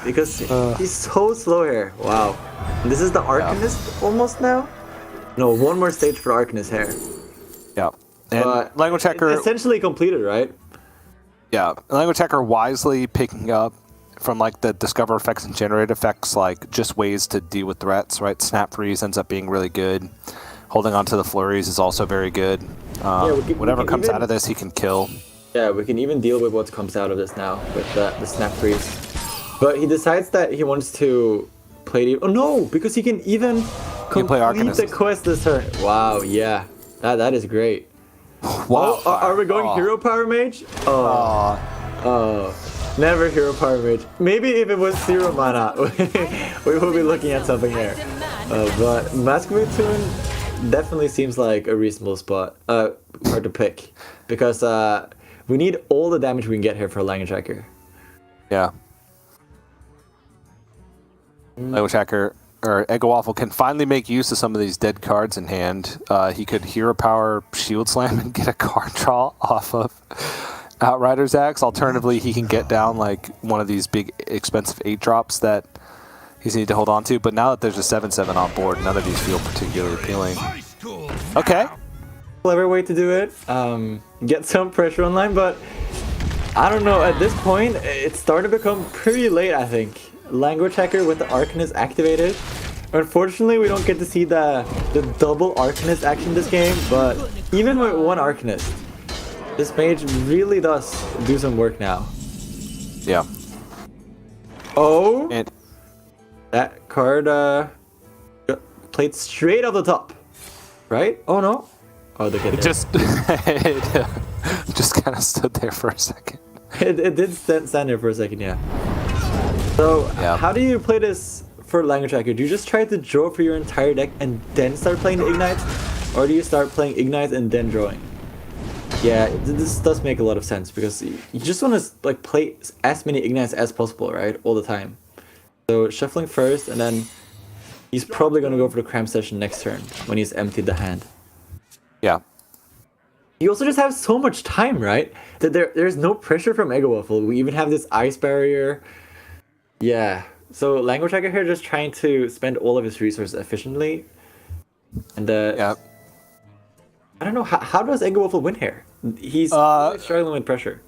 Because he's so slow here. Wow. And this is the Arcanist almost now? No, one more stage for Arcanist here. Yeah. And Language Hacker essentially completed, right? Yeah. Language Hacker wisely picking up from like the discover effects and generate effects, like just ways to deal with threats, right? Snap Freeze ends up being really good. Holding on to the flurries is also very good. Whatever comes out of this, he can kill. Yeah, we can even deal with what comes out of this now with the snap freeze. But he decides that he wants to play the... Oh no, because he can even complete the quest this turn. Wow, yeah. That is great. Wow. Oh, are we going Hero Power Mage? Oh. Never Hero Power Mage. Maybe if it was 0 mana, we will be looking at something here. But Mask Tune definitely seems like a reasonable spot. Hard to pick. Because we need all the damage we can get here for lnguagehackr. Yeah. lnguagehackr or Eggowaffle can finally make use of some of these dead cards in hand. He could Hero Power Shield Slam and get a card draw off of Outrider's Axe. Alternatively, he can get down like one of these big expensive 8-drops that he's needed to hold on to. But now that there's a 7/7 on board, none of these feel particularly appealing. Okay. Clever way to do it. Get some pressure online, but I don't know. At this point, it's starting to become pretty late, I think. lnguagehackr with the Arcanist activated. Unfortunately, we don't get to see the double Arcanist action this game, but even with one Arcanist, this Mage really does do some work now. Yeah. Oh! And that card played straight off the top. Right? Oh no. Oh, look at it. It just kind of stood there for a second. It did stand there for a second, yeah. So, how do you play this for lnguagehackr? Do you just try to draw for your entire deck and then start playing the Ignites? Or do you start playing Ignites and then drawing? Yeah, this does make a lot of sense because you just want to like play as many Ignites as possible, right? All the time. So, shuffling first, and then he's probably going to go for the cram session next turn when he's emptied the hand. Yeah. You also just have so much time, right? That there's no pressure from Eggowaffle. We even have this ice barrier. Yeah. So lnguagehackr here just trying to spend all of his resources efficiently. And yeah. I don't know, how does Eggowaffle win here? He's really struggling with pressure.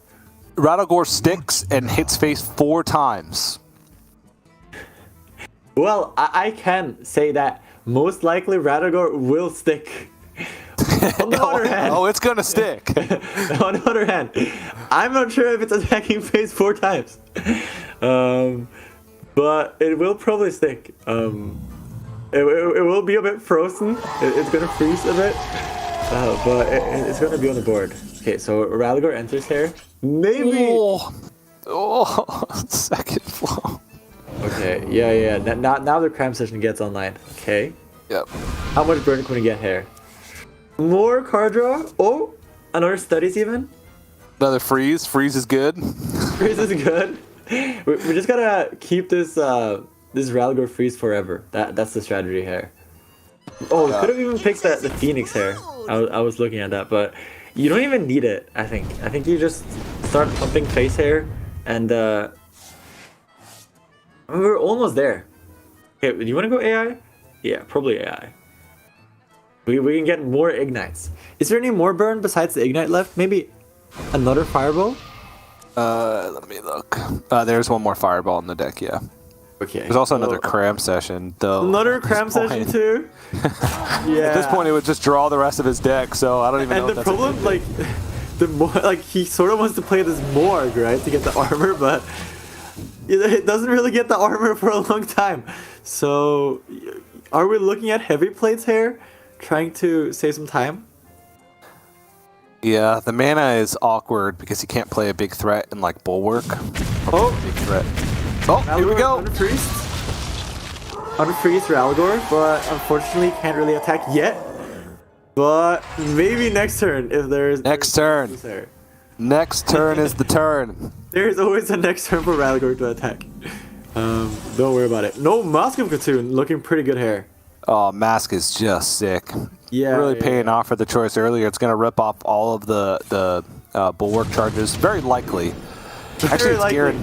Rattlegore sticks and hits face 4 times. Well, I can say that most likely Rattlegore will stick. On the other hand, it's gonna stick. On the other hand, I'm not sure if it's attacking phase 4 times. But it will probably stick. It will be a bit frozen. It's gonna freeze a bit. But it's gonna be on the board. Okay, so Rattlegore enters here. Maybe. Second flow. Okay, yeah. Now the cram session gets online. Okay. Yep. How much burn can we get here? More card draw. Oh, another studies even. Another freeze. Freeze is good. Freeze is good. We just gotta keep this this Rattlegore freeze forever. That's the strategy here. Oh, could have even picked the Phoenix here. I was looking at that, but you don't even need it. I think you just start pumping face hair, and we're almost there. Okay, do you want to go AI? Yeah, probably AI. We can get more Ignites. Is there any more burn besides the Ignite left? Maybe another Fireball? Let me look. There's one more Fireball in the deck, yeah. Okay. There's also another cram session, though. Another cram session too? Yeah. At this point, it would just draw the rest of his deck, so I don't even know if that's... And the problem, like, the more, like, he sort of wants to play this Morg, right, to get the armor, but it doesn't really get the armor for a long time. So, are we looking at heavy plates here? Trying to save some time? Yeah, the mana is awkward because he can't play a big threat in like Bulwark. Big threat. Oh, here we go. Unfreeze Rattlegore, but unfortunately can't really attack yet. But maybe next turn if there's... Next turn. Next turn is the turn. There's always a next turn for Rattlegore to attack. Don't worry about it. No, Mask of Cthulhu looking pretty good here. Oh, Mask is just sick. Yeah, really paying off for the choice earlier. It's going to rip off all of the Bulwark charges. Very likely. Actually,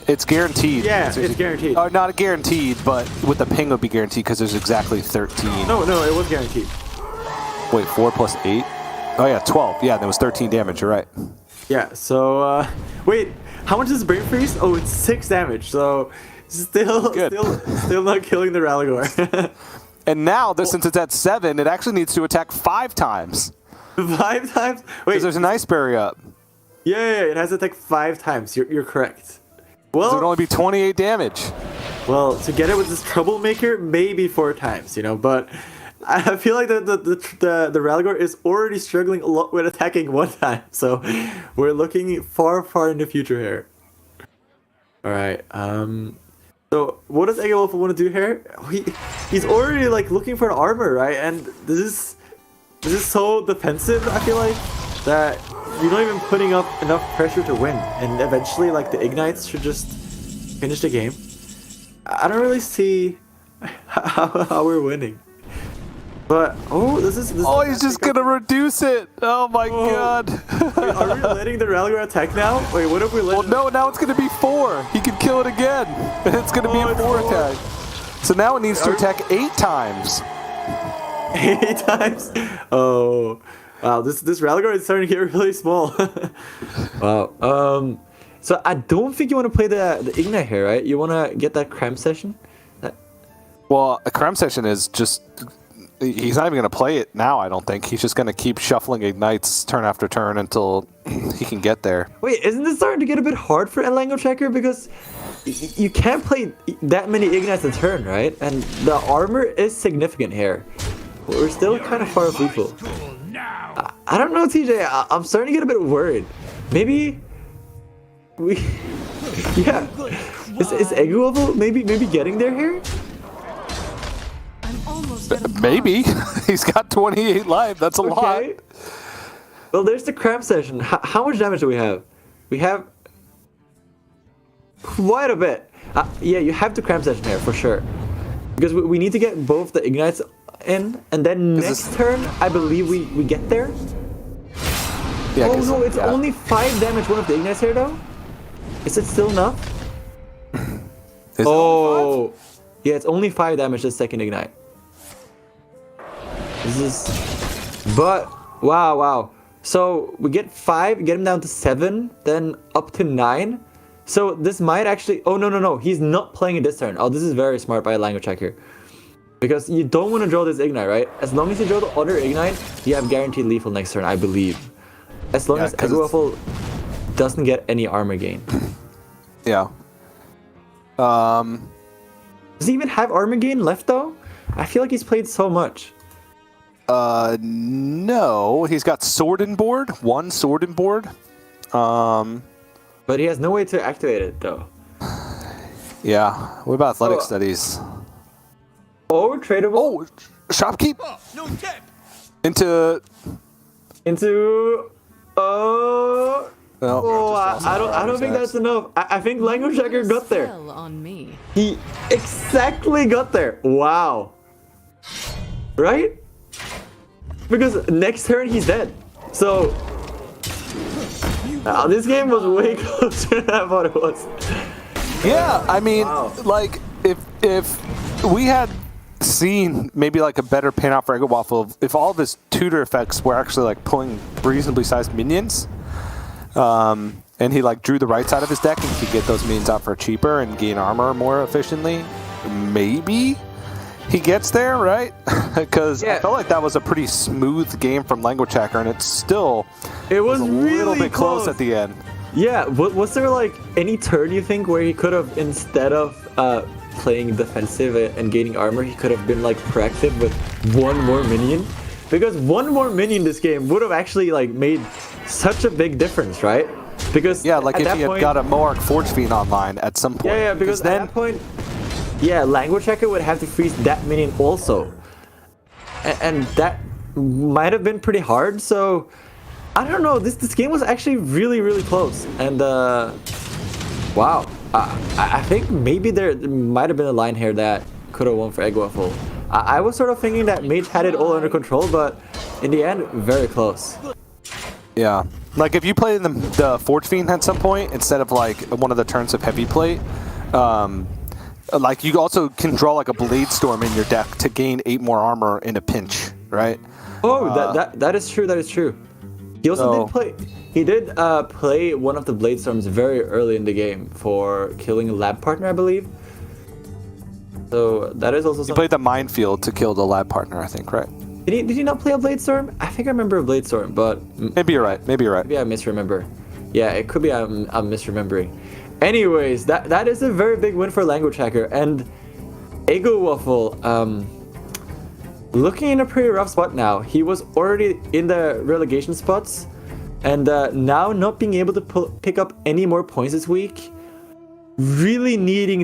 it's guaranteed. Yeah, it's guaranteed. Oh, not guaranteed, but with the ping it would be guaranteed because there's exactly 13. No, it was guaranteed. Wait, 4 plus 8? Oh yeah, 12. Yeah, that was 13 damage. You're right. Yeah. So wait, how much is Brain Freeze? Oh, it's 6 damage. So still not killing the Rattlegore. And now, since it's at 7, it actually needs to attack 5 times. 5 times? Wait, because there's an ice barrier up. Yeah, it has to attack 5 times. You're correct. So it would Well, only be 28 damage. well, to get it with this troublemaker, maybe 4 times, you know. But I feel like the Ralgor is already struggling a lot with attacking 1 time. So we're looking far in the future here. All right. So what does Eggowaffle want to do here? He's already like looking for an armor, right? And this is so defensive. I feel like that you're not even putting up enough pressure to win. And eventually, like the ignites should just finish the game. I don't really see how we're winning. But this is He's just gonna reduce it. Oh my god. Wait, are we letting the Ralgor attack now? Wait, what if we let? Well, no, now it's gonna be 4. He can kill it again. And it's gonna be a it's 4 4. attack. So now it needs to attack 8 times. 8 times? Oh, wow! This Ralgor is starting to get really small. Wow. So I don't think you want to play the ignite here, right? You want to get that cram session. Well, a cram session is just... He's not even going to play it now, I don't think. He's just going to keep shuffling ignites turn after turn until he can get there. Wait, isn't this starting to get a bit hard for lnguagehackr? Because you can't play that many ignites a turn, right? And the armor is significant here. We're still kind of far off lethal. I don't know, TJ. I'm starting to get a bit worried. Maybe we... Yeah. Is Eggowaffle maybe getting there here? Maybe. He's got 28 life. That's a lot. Well, there's the cram session. How much damage do we have? We have quite a bit. Yeah, you have the cram session here for sure. Because we need to get both the ignites in, and then next turn, I believe we get there. Yeah, oh no, it's only 5 damage one of the ignites here though? Is it still enough? Yeah, it's only 5 damage this second ignite. This is... But, wow. So, we get 5, get him down to 7, then up to 9. So, this might actually... Oh, no. He's not playing it this turn. Oh, this is very smart by lnguagehackr. Because you don't want to draw this ignite, right? As long as you draw the other ignite, you have guaranteed lethal next turn, I believe. As long as Eggowaffle doesn't get any armor gain. Yeah. Does he even have armor gain left, though? I feel like he's played so much. No, he's got sword and board, 1 sword and board. But he has no way to activate it though. Yeah. What about athletic studies? Oh, tradable. Oh, shopkeep. No tap. Into. Oh. No. Oh, I don't think that's enough. I think lnguagehackr got there. On me. He exactly got there. Wow. Right? Because next turn he's dead. So this game was way closer than I thought it was. Yeah, I mean, like if we had seen maybe like a better payout for Eggowaffle, if all of his tutor effects were actually like pulling reasonably sized minions, and he like drew the right side of his deck and could get those minions out for cheaper and gain armor more efficiently, maybe he gets there, right? Because I felt like that was a pretty smooth game from lnguagehackr, and it was a really little bit close at the end. Yeah, was there like any turn you think where he could have, instead of playing defensive and gaining armor, he could have been like proactive with 1 more minion? Because 1 more minion this game would have actually like made such a big difference, right? Because yeah, like if he had got a Moark Forge Fiend online at some point. Yeah, because at that point, yeah, lnguagehackr would have to freeze that minion also, and that might have been pretty hard. So I don't know. This game was actually really close, and wow, I think maybe there might have been a line here that could have won for Eggowaffle. I was sort of thinking that Mage had it all under control, but in the end, very close. Yeah, like if you played the Forge Fiend at some point instead of like one of the turns of Heavy Plate, like you also can draw like a Blade Storm in your deck to gain 8 more armor in a pinch, right? Oh, that is true. That is true. He also did play. He did play one of the Blade Storms very early in the game for killing a lab partner, I believe. So that is also something. He played the Minefield to kill the lab partner, I think, right? Did he not play a Blade Storm? I think I remember a Blade Storm, but maybe you're right. Maybe you're right. Maybe I misremember. Yeah, it could be I'm misremembering. Anyways, that is a very big win for Language Hacker. And Eggowaffle, looking in a pretty rough spot now. He was already in the relegation spots, and now not being able to pick up any more points this week, really needing